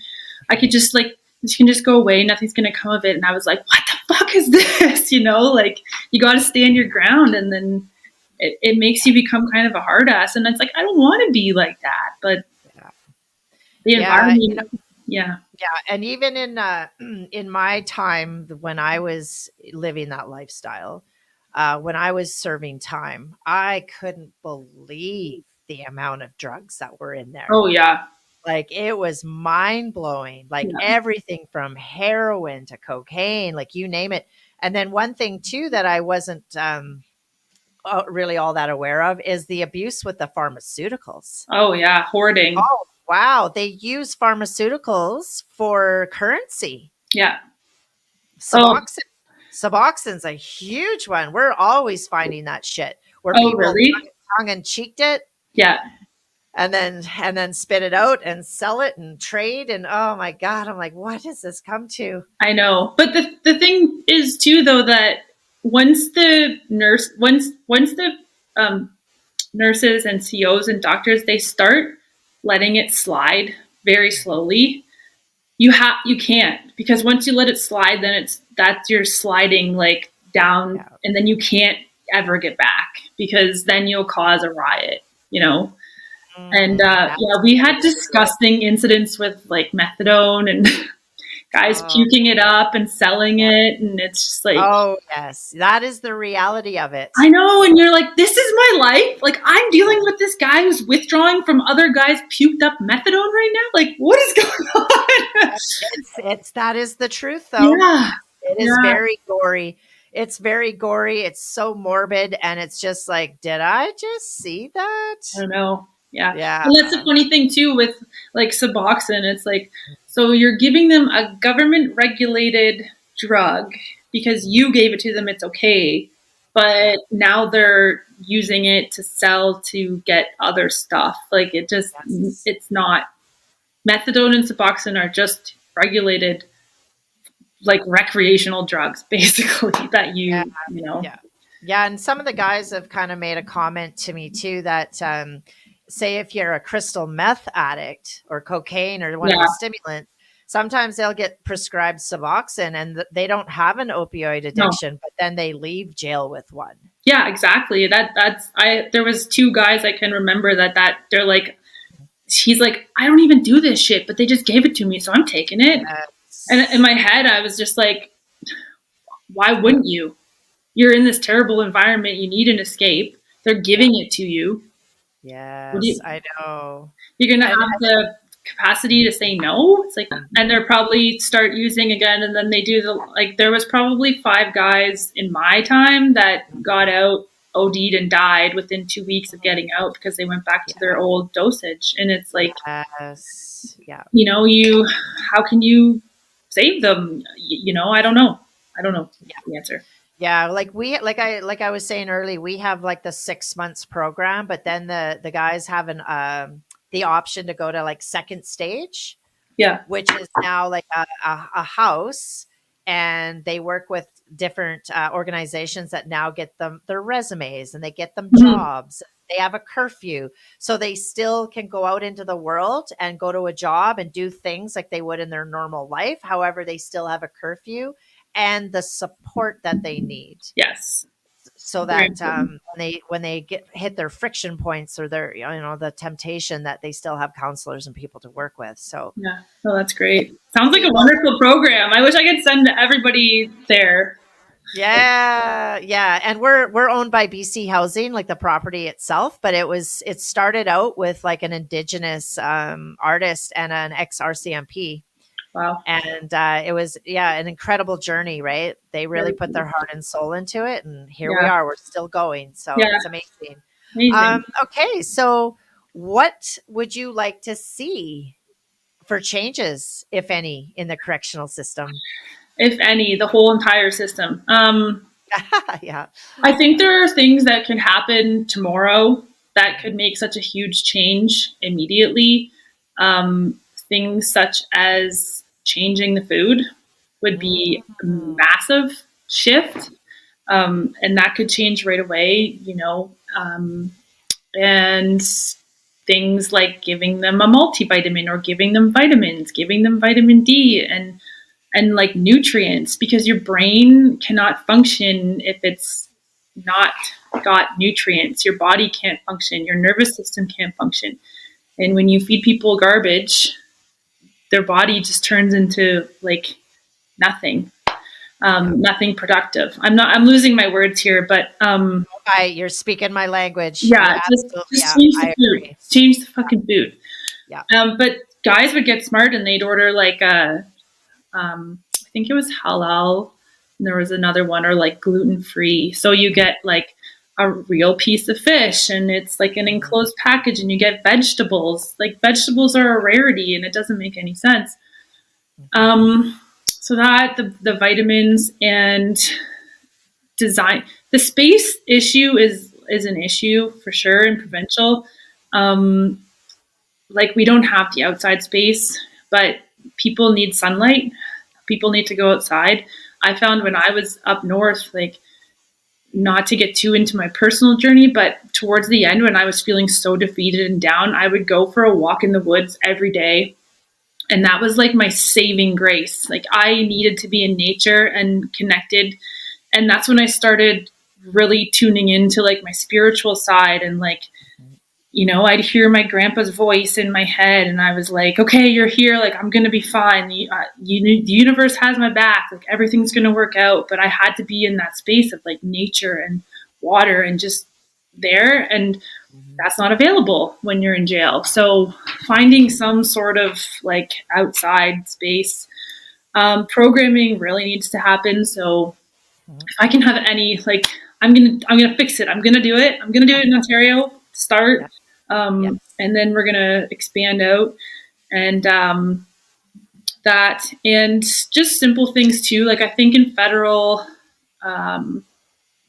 I could just like, you can just go away. Nothing's going to come of it. And I was like, what the fuck is this? Like you got to stand your ground. And then it makes you become kind of a hard ass. And it's like, I don't want to be like that. But Yeah. the Yeah, environment, yeah. yeah, and even in in my time when I was living that lifestyle, when I was serving time, I couldn't believe the amount of drugs that were in there. Oh, yeah. Like it was mind blowing. Like Yeah. everything from heroin to cocaine, like you name it. And then one thing too that I wasn't really all that aware of is the abuse with the pharmaceuticals. Oh, yeah. Hoarding. Oh, wow. They use pharmaceuticals for currency. Yeah. Oh, Suboxone. Suboxone's a huge one. We're always finding that shit where Oh, people really? tongue and cheeked it Yeah, and then spit it out and sell it and trade. And oh my God, I'm like, what has this come to? I know. But the thing is too, though, that once the um, nurses and COs and doctors, they start letting it slide very slowly. You can't, because once you let it slide, then that's you're sliding like down, Yeah. and then you can't ever get back, because then you'll cause a riot, you know. And That's yeah, we had very true. disgusting incidents with like methadone and guys Oh, puking it up and selling yeah. it, and it's just like, Oh, yes. That is the reality of I it. know, and you're like, this is my life. Like, I'm dealing with this guy who's withdrawing from other guys' puked up methadone right now. Like, what is going on? It's that is the truth though. Yeah, It is yeah. very gory. It's very gory. It's so morbid and it's just like, did I just see that? I don't know. Yeah. Yeah. And that's the funny thing too with like Suboxone. It's like, so you're giving them a government regulated drug because you gave it to them, it's okay. Yeah. But now they're using it to sell to get other stuff. Like it just, Yes. it's not. Methadone and Suboxone are just regulated, like recreational drugs, basically, that Yeah. you know. Yeah. Yeah. And some of the guys have kind of made a comment to me too that say if you're a crystal meth addict or cocaine or one of Yeah. the stimulants, sometimes they'll get prescribed Suboxone and they don't have an opioid No. addiction, but then they leave jail with one. Yeah, exactly. There was two guys I can remember that they're like, he's like, I don't even do this shit, but they just gave it to me, so I'm taking it. And in Yes. my head, I was just like, why wouldn't you? You're in this terrible environment. You need an escape. They're giving it to you. What do Yes, you? I know. You're gonna And have the capacity to say no. It's like, um, and they're probably start using again, and then they do the like. There was probably 5 guys in my time that got out, OD'd, and died within 2 weeks of getting out because they went back to yeah, their old dosage. And it's like, yes, yeah, you, how can you save them? I don't know. I don't know yeah, the answer. yeah. Like I was saying earlier, we have like the 6 months program, but then the guys have the option to go to like second stage, Yeah. which is now like a house, and they work with different organizations that now get them their resumes and they get them Mhm. jobs. They have a curfew, so they still can go out into the world and go to a job and do things like they would in their normal life. However, they still have a curfew and the support that they need Yes. so Very that important. when they get hit their friction points or their the temptation that they still have counselors and people to work with. So Yeah. Oh, that's great. Sounds like a well, wonderful program. I wish I could send everybody there. yeah, yeah, and we're owned by BC Housing, like the property itself, but it started out with like an indigenous artist and an ex RCMP, Wow. and it was an incredible journey, right? They really Very put their cool. heart and soul into it, and here we Yeah. are. We're still going, so Yeah. it's amazing. Amazing. Okay, so what would you like to see for changes, if any, in the correctional system? If any, the whole entire system. Yeah, I think there are things that can happen tomorrow that could make such a huge change immediately. Things such as changing the food would be a mm, massive shift, and that could change right away. And things like giving them a multivitamin or giving them vitamins, giving them vitamin D and like nutrients, because your brain cannot function if it's not got nutrients. Your body can't function, your nervous system can't function. And when you feed people garbage, their body just turns into like nothing. yeah. Nothing productive. I'm losing my words here, but You're speaking my language. You yeah, absolutely, just yeah, change the I food. agree. Change the fucking food. Yeah. But guys would get smart and they'd order like I think it was halal, and there was another one, or like gluten free. So you get like a real piece of fish, and it's like an Mhm. enclosed package, and you get vegetables. Like vegetables are a rarity, and it doesn't make any sense. Mhm. So that the vitamins and design. The space issue is an issue for sure in provincial. Um, like we don't have the outside space, but people need sunlight. People need to go outside. I found when I was up north, like, not to get too into my personal journey, but towards the end when I was feeling so defeated and down, I would go for a walk in the woods every day. And that was like my saving grace. Like I needed to be in nature and connected. And that's when I started really tuning into like my spiritual side and like, you know, I'd hear my grandpa's voice in my head, and I was like, "Okay, you're here. Like, I'm gonna be fine. The universe has my back. Like, everything's gonna work out." But I had to be in that space of like nature and water and just there, and that's not available when you're in jail. So, finding some sort of like outside space, programming really needs to happen. So, if I can have any, like, I'm gonna fix it. I'm gonna do it. I'm gonna do it in Ontario. Start. Yeah. Yeah. And then we're going to expand out and that and just simple things too. Like I think in federal,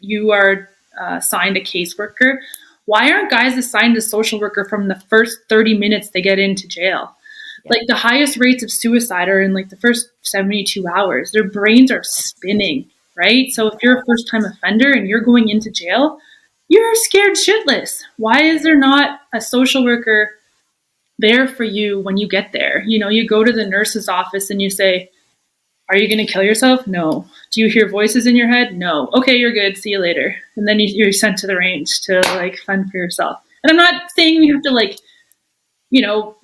you are assigned a caseworker. Why aren't guys assigned a social worker from the first 30 minutes they get into jail? Yeah. Like the highest rates of suicide are in like the first 72 hours. Their brains are spinning, right? So if you're a first time offender and you're going into jail, you're scared shitless. Why is there not a social worker there for you when you get there? You know, you go to the nurse's office and you say, "Are you going to kill yourself?" "No." "Do you hear voices in your head?" "No." "Okay, you're good. See you later." And then you're sent to the range to like fend for yourself. And I'm not saying you have to like, you know,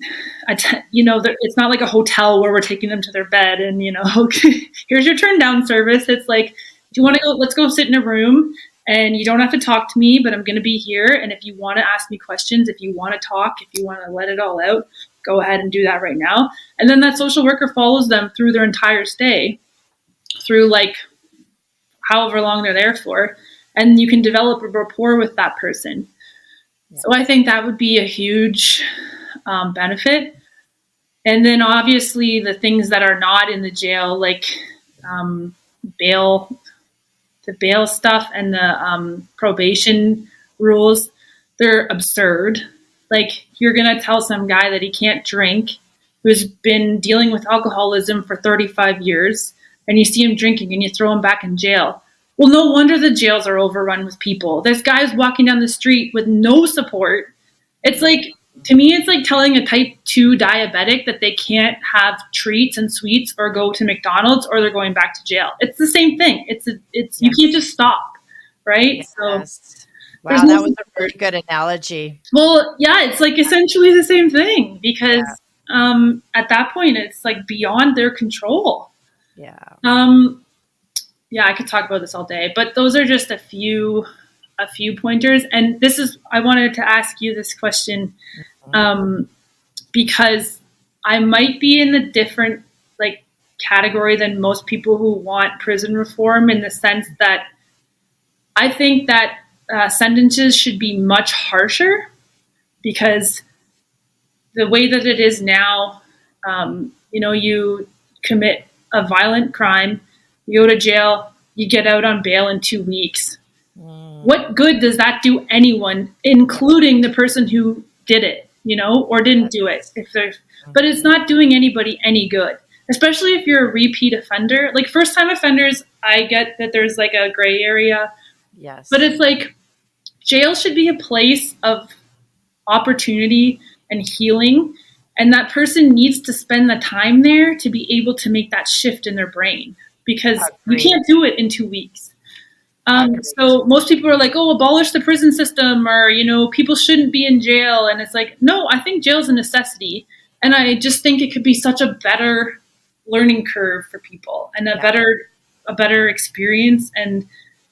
it's not like a hotel where we're taking them to their bed and, you know, here's your turn down service. It's like, do you want to go? Let's go sit in a room. And you don't have to talk to me, but I'm going to be here. And if you want to ask me questions, if you want to talk, if you want to let it all out, go ahead and do that right now. And then that social worker follows them through their entire stay, through like however long they're there for. And you can develop a rapport with that person. Yeah. So I think that would be a huge benefit. And then obviously the things that are not in the jail, like bail, the bail stuff and the probation rules, they're absurd. Like you're going to tell some guy that he can't drink who's been dealing with alcoholism for 35 years and you see him drinking and you throw him back in jail. Well, no wonder the jails are overrun with people. This guy's walking down the street with no support. It's like, to me, it's like telling a type 2 diabetic that they can't have treats and sweets or go to McDonald's or they're going back to jail. It's the same thing. It's yes. You can't just stop, right? Yes. So wow, that was a very good analogy. Well, yeah, it's like essentially the same thing because at that point it's like beyond their control. Yeah. Yeah, I could talk about this all day, but those are just a few pointers. And this is, I wanted to ask you this question because I might be in a different like category than most people who want prison reform, in the sense that I think that sentences should be much harsher, because the way that it is now, you know, you commit a violent crime, you go to jail, you get out on bail in 2 weeks. What good does that do anyone, including the person who did it, you know, or didn't do it? But it's not doing anybody any good, especially if you're a repeat offender. Like first-time offenders, I get that there's like a gray area. Yes. But it's like jail should be a place of opportunity and healing, and that person needs to spend the time there to be able to make that shift in their brain, because you can't do it in 2 weeks. So most people are like, "Oh, abolish the prison system," or, you know, people shouldn't be in jail. And it's like, no, I think jail is a necessity. And I just think it could be such a better learning curve for people and a better experience. And,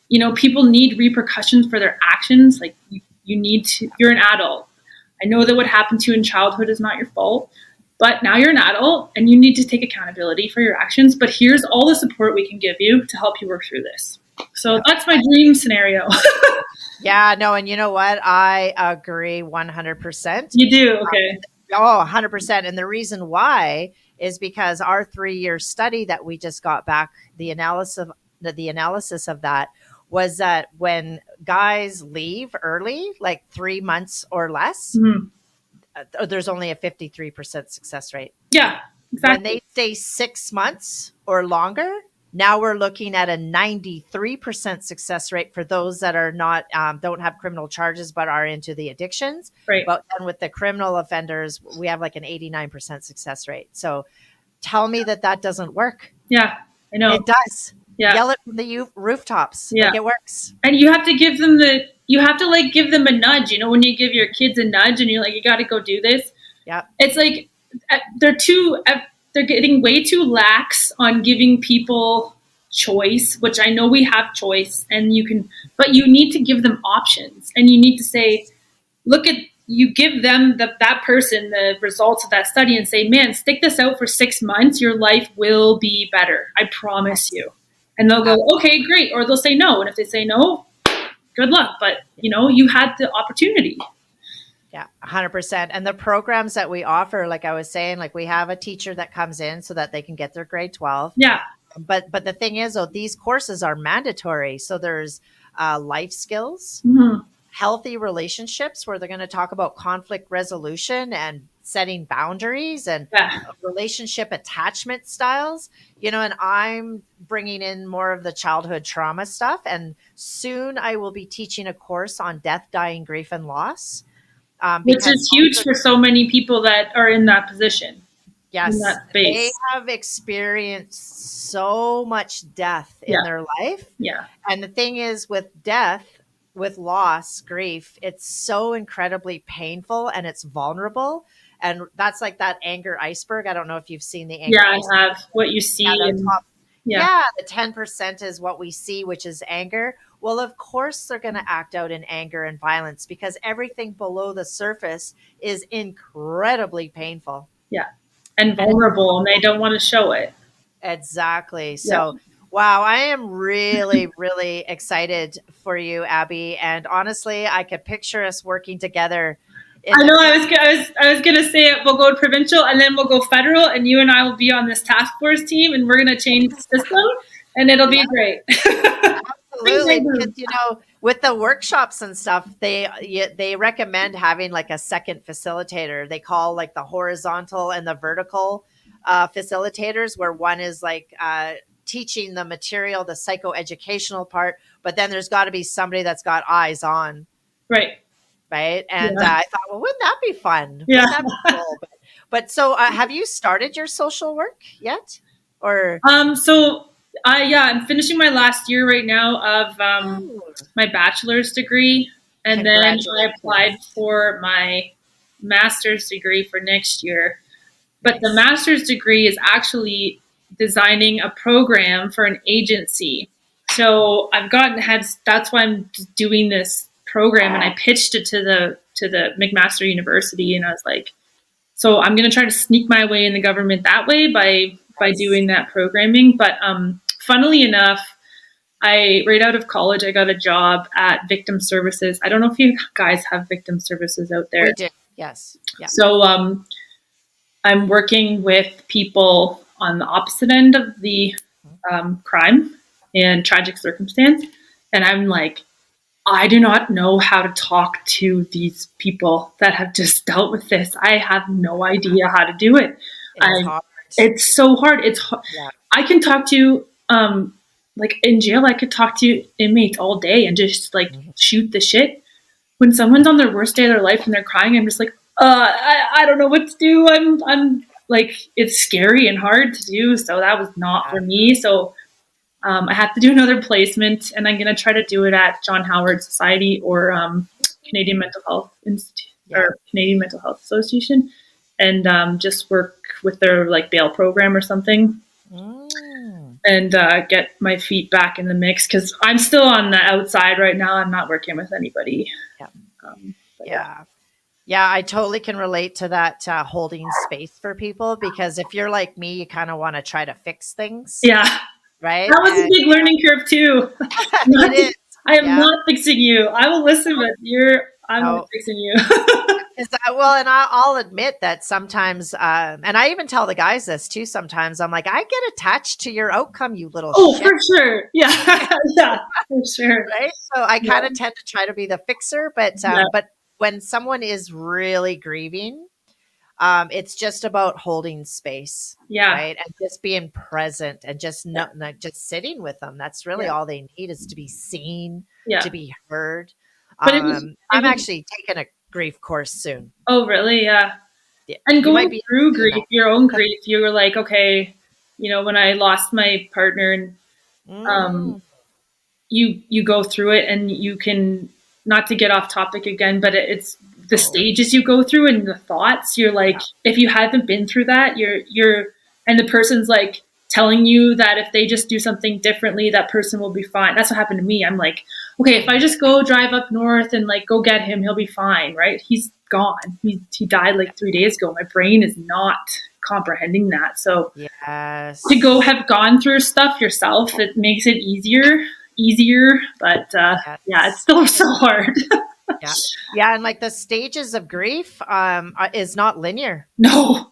you know, people need repercussions for their actions. Like you're an adult. I know that what happened to you in childhood is not your fault, but now you're an adult and you need to take accountability for your actions. But here's all the support we can give you to help you work through this. So that's my dream scenario. Yeah, no, and you know what? I agree 100%. You do? Okay. 100%. And the reason why is because our 3-year study that we just got back, the analysis of that was that when guys leave early, like 3 months or less, Mhm. there's only a 53% success rate. Yeah, When exactly. they stay 6 months or longer, now we're looking at a 93% success rate for those that are not, don't have criminal charges, but are into the addictions. Right. But then with the criminal offenders, we have like an 89% success rate. So tell me that that doesn't work. Yeah, I know. It does. Yeah. Yell it from the rooftops. Yeah. Like it works. And you have to give them you have to like give them a nudge, when you give your kids a nudge and you're like, you got to go do this. Yeah. It's like they're getting way too lax on giving people choice, which I know we have choice and but you need to give them options and you need to say, look at, you give them that person the results of that study and say, man, stick this out for 6 months. Your life will be better. I promise you. And they'll go, okay, great. Or they'll say no. And if they say no, good luck. But you had the opportunity. Yeah, 100%. And the programs that we offer, like I was saying, like we have a teacher that comes in so that they can get their grade 12. Yeah. But the thing is, though, these courses are mandatory. So there's life skills, Mm-hmm. healthy relationships, where they're going to talk about conflict resolution and setting boundaries and Yeah. relationship attachment styles. And I'm bringing in more of the childhood trauma stuff. And soon I will be teaching a course on death, dying, grief, and loss. Which Because is huge for so many people that are in that position, in yes, that they space. have experienced so much death in Yeah. their life. Yeah. And the thing is, with death, with loss, grief, it's so incredibly painful and it's vulnerable. And that's like that anger iceberg. I don't know if you've seen the Yeah, anger I iceberg. have what you see. Yeah, the And top. yeah. Yeah, the 10% is what we see, which is anger. Well, of course, they're going to act out in anger and violence because everything below the surface is incredibly painful. Yeah. And And vulnerable, and they don't want to show it. exactly. Yeah. So, wow, I am really, really excited for you, Abby. And honestly, I could picture us working together in I the know. future. I was gonna say it. We'll go provincial, and then we'll go federal, and you and I will be on this task force team, and we're gonna change the system, and it'll Yeah, be great. absolutely. Because with the workshops and stuff, they recommend having like a second facilitator. They call like the horizontal and the vertical facilitators, where one is like teaching the material, the psychoeducational part, but then there's got to be somebody that's got eyes on. Right. Right. And Yeah. I thought, well, wouldn't that be fun? Yeah. Wouldn't that be cool? But so have you started your social work yet? Or, So I'm finishing my last year right now of oh, my bachelor's degree, and then I applied congratulations. for my master's degree for next year. But the Nice. master's degree is actually designing a program for an agency. So I've gotten heads. That's why I'm doing this program, and I pitched it to the McMaster University, and I was like, so I'm going to try to sneak my way in the government that way by Nice. doing that programming. But funnily enough, I right out of college, I got a job at Victim Services. I don't know if you guys have Victim Services out there. We do. Yes. Yeah. So I'm working with people on the opposite end of the crime and tragic circumstance, and I'm like, I do not know how to talk to these people that have just dealt with this. I have no idea how to do it. It's hard. It's so hard. Yeah. I can talk to, like in jail, I could talk to inmates all day and just like shoot the shit. When someone's on their worst day of their life and they're crying, I'm just like, I don't know what to do. I'm like, it's scary and hard to do. So that was not for me. So I have to do another placement, and I'm going to try to do it at John Howard Society or Canadian Mental Health Institute or Canadian Mental Health Association, and just work with their like bail program or something, and get my feet back in the mix because I'm still on the outside right now. I'm not working with anybody. Yeah, I totally can relate to that holding space for people because if you're like me, you kind of want to try to fix things. Yeah. Right. That was a big learning curve too. It is. I am not fixing you. I will listen, but I'm not fixing you. Well, and I'll admit that sometimes, and I even tell the guys this too. Sometimes I'm like, I get attached to your outcome, you little Oh, for shit, sure. Yeah. Yeah, for sure. right? So I Yeah. kind of tend to try to be the fixer, Yeah. but when someone is really grieving, it's just about holding space, Yeah. right, and just being present and just Yeah. not just sitting with them. That's really Yeah. all they need, is to be seen, to Yeah. be heard. But it I'm was, actually taking a grief course soon. oh, really? Yeah. Yeah, And you might going be through interested in grief, your own grief, you were like, okay, when I lost my partner, and that. um, you go through it, and you can, not to get off topic again, but it's the Oh, stages you go through and the thoughts. You're like, yeah. if you haven't been through that, you're and the person's like telling you that if they just do something differently, that person will be fine. That's what happened to me. I'm like, okay, if I just go drive up north and like go get him, he'll be fine, right? He's gone. He died like 3 days ago. My brain is not comprehending that. So to go Yes. have gone through stuff yourself, it makes it easier, but yeah, it's Yes. still so hard. Yeah. Yeah. And like the stages of grief is not linear. No,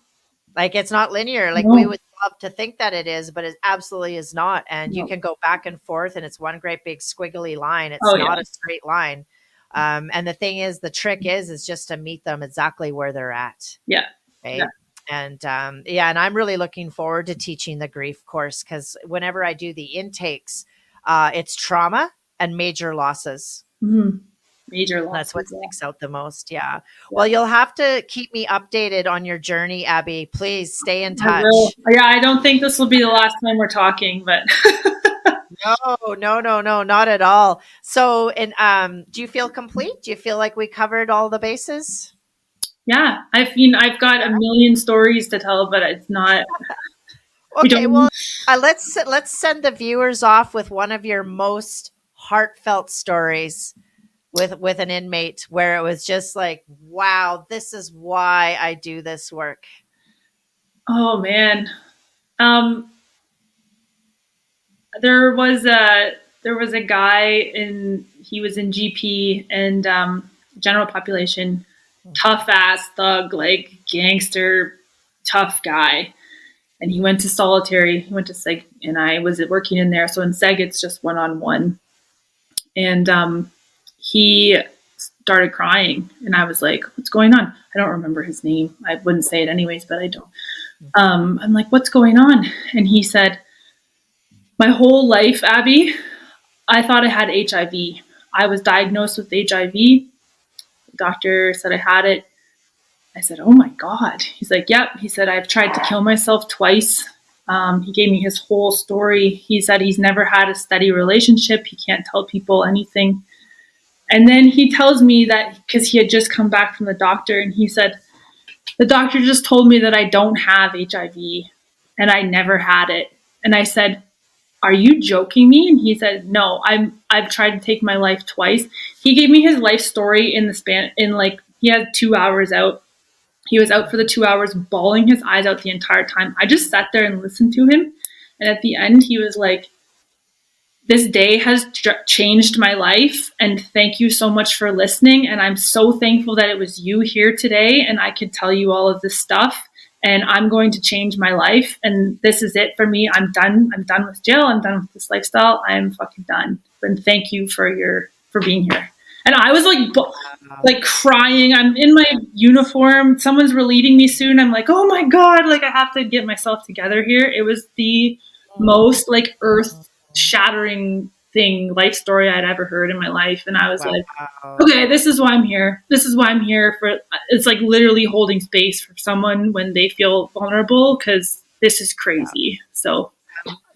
Like it's not linear. Like we no, would love to think that it is, but it absolutely is not. And you no. can go back and forth and it's one great big squiggly line. It's Oh yeah, not a straight line. And the thing is, the trick is just to meet them exactly where they're at. yeah, yeah. Right. And yeah, and I'm really looking forward to teaching the grief course, because whenever I do the intakes, it's trauma and major losses. Mhm. Major That's what losses. Yeah, sticks out the most. Yeah. yeah. Well, you'll have to keep me updated on your journey, Abby. Please stay in I will. touch. Yeah, I don't think this will be the last time we're talking, but No, no, no, no, not at all. So, and do you feel complete? Do you feel like we covered all the bases? yeah, I've got a million stories to tell, but it's not. We Okay, don't. well, let's send the viewers off with one of your most heartfelt stories with an inmate where it was just like, wow, this is why I do this work. Oh man. Um, there was a guy in he was in GP and general population, tough ass thug, like gangster, tough guy. And he went to solitary. He went to seg, and I was working in there. So in seg, it's just one on one. And he started crying, and I was like, "What's going on?" I don't remember his name. I wouldn't say it anyways, but I don't. I'm like, "What's going on?" And he said, "My whole life, Abby, I thought I had HIV. I was diagnosed with HIV. The doctor said I had it. I said, "Oh my God." He's like, "Yep." He said, "I've tried to kill myself twice." He gave me his whole story. He said he's never had a steady relationship. He can't tell people anything. And then he tells me that because he had just come back from the doctor, and he said, the doctor just told me that I don't have HIV and I never had it. And I said, "Are you joking me?" And he said, "No, I've tried to take my life twice." He gave me his life story in the span in like he had 2 hours out. He was out for the 2 hours, bawling his eyes out the entire time. I just sat there and listened to him. And at the end, he was like, "This day has changed my life. And thank you so much for listening. And I'm so thankful that it was you here today. And I could tell you all of this stuff. And I'm going to change my life. And this is it for me. I'm done. I'm done with jail. I'm done with this lifestyle. I'm fucking done. And thank you for being here." And I was like crying. I'm in my uniform. Someone's relieving me soon. I'm like, "Oh my God, like I have to get myself together here." It was the most like earth shattering life story I'd ever heard in my life. And I was like, Wow. okay, this is why I'm here. This is why I'm here for. It's like literally holding space for someone when they feel vulnerable, because this is Yeah. crazy. So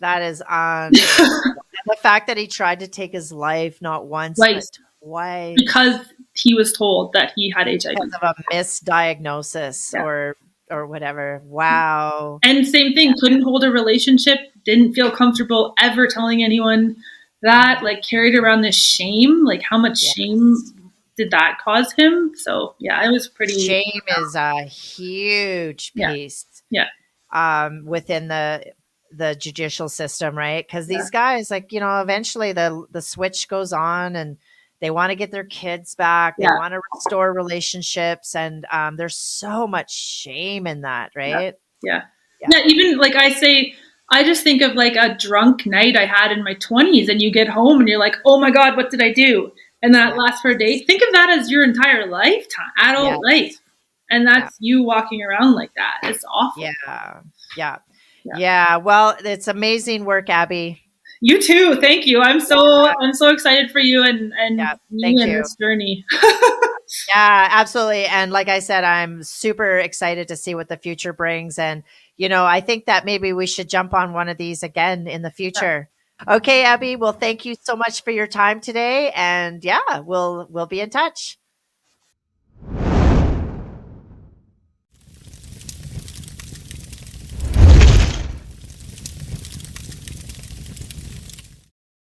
That is unbelievable. And the fact that he tried to take his life not once like, but twice because he was told that he had because HIV. of a misdiagnosis Yeah. or whatever. Wow. And same thing, couldn't hold a relationship, didn't feel comfortable ever telling anyone that, like carried around this shame. Like how much shame Yes. did that cause him? So yeah, it was pretty. Shame is a huge Yeah, piece yeah, within the judicial system, right? Because yeah, these guys, like, eventually the switch goes on, and They want to get their kids back. They Yeah. want to restore relationships. And there's so much shame in that, Yeah. right? Yeah. Yeah. Yeah. Even like I say, I just think of like a drunk night I had in my 20s, and you get home and you're like, oh my God, what did I do? And that Yeah. lasts for a day. Think of that as your entire lifetime, adult life. Yes. And Yeah. that's you walking around like that. It's awful. Yeah. Yeah. Yeah. Yeah. Well, it's amazing work, Abby. You too. Thank you. Yeah. I'm so excited for you and Yeah. me Thank and you. this journey. Yeah, absolutely. And like I said, I'm super excited to see what the future brings. And, I think that maybe we should jump on one of these again in the Yeah. future. Okay, Abby. Well, thank you so much for your time today. And yeah, we'll be in touch.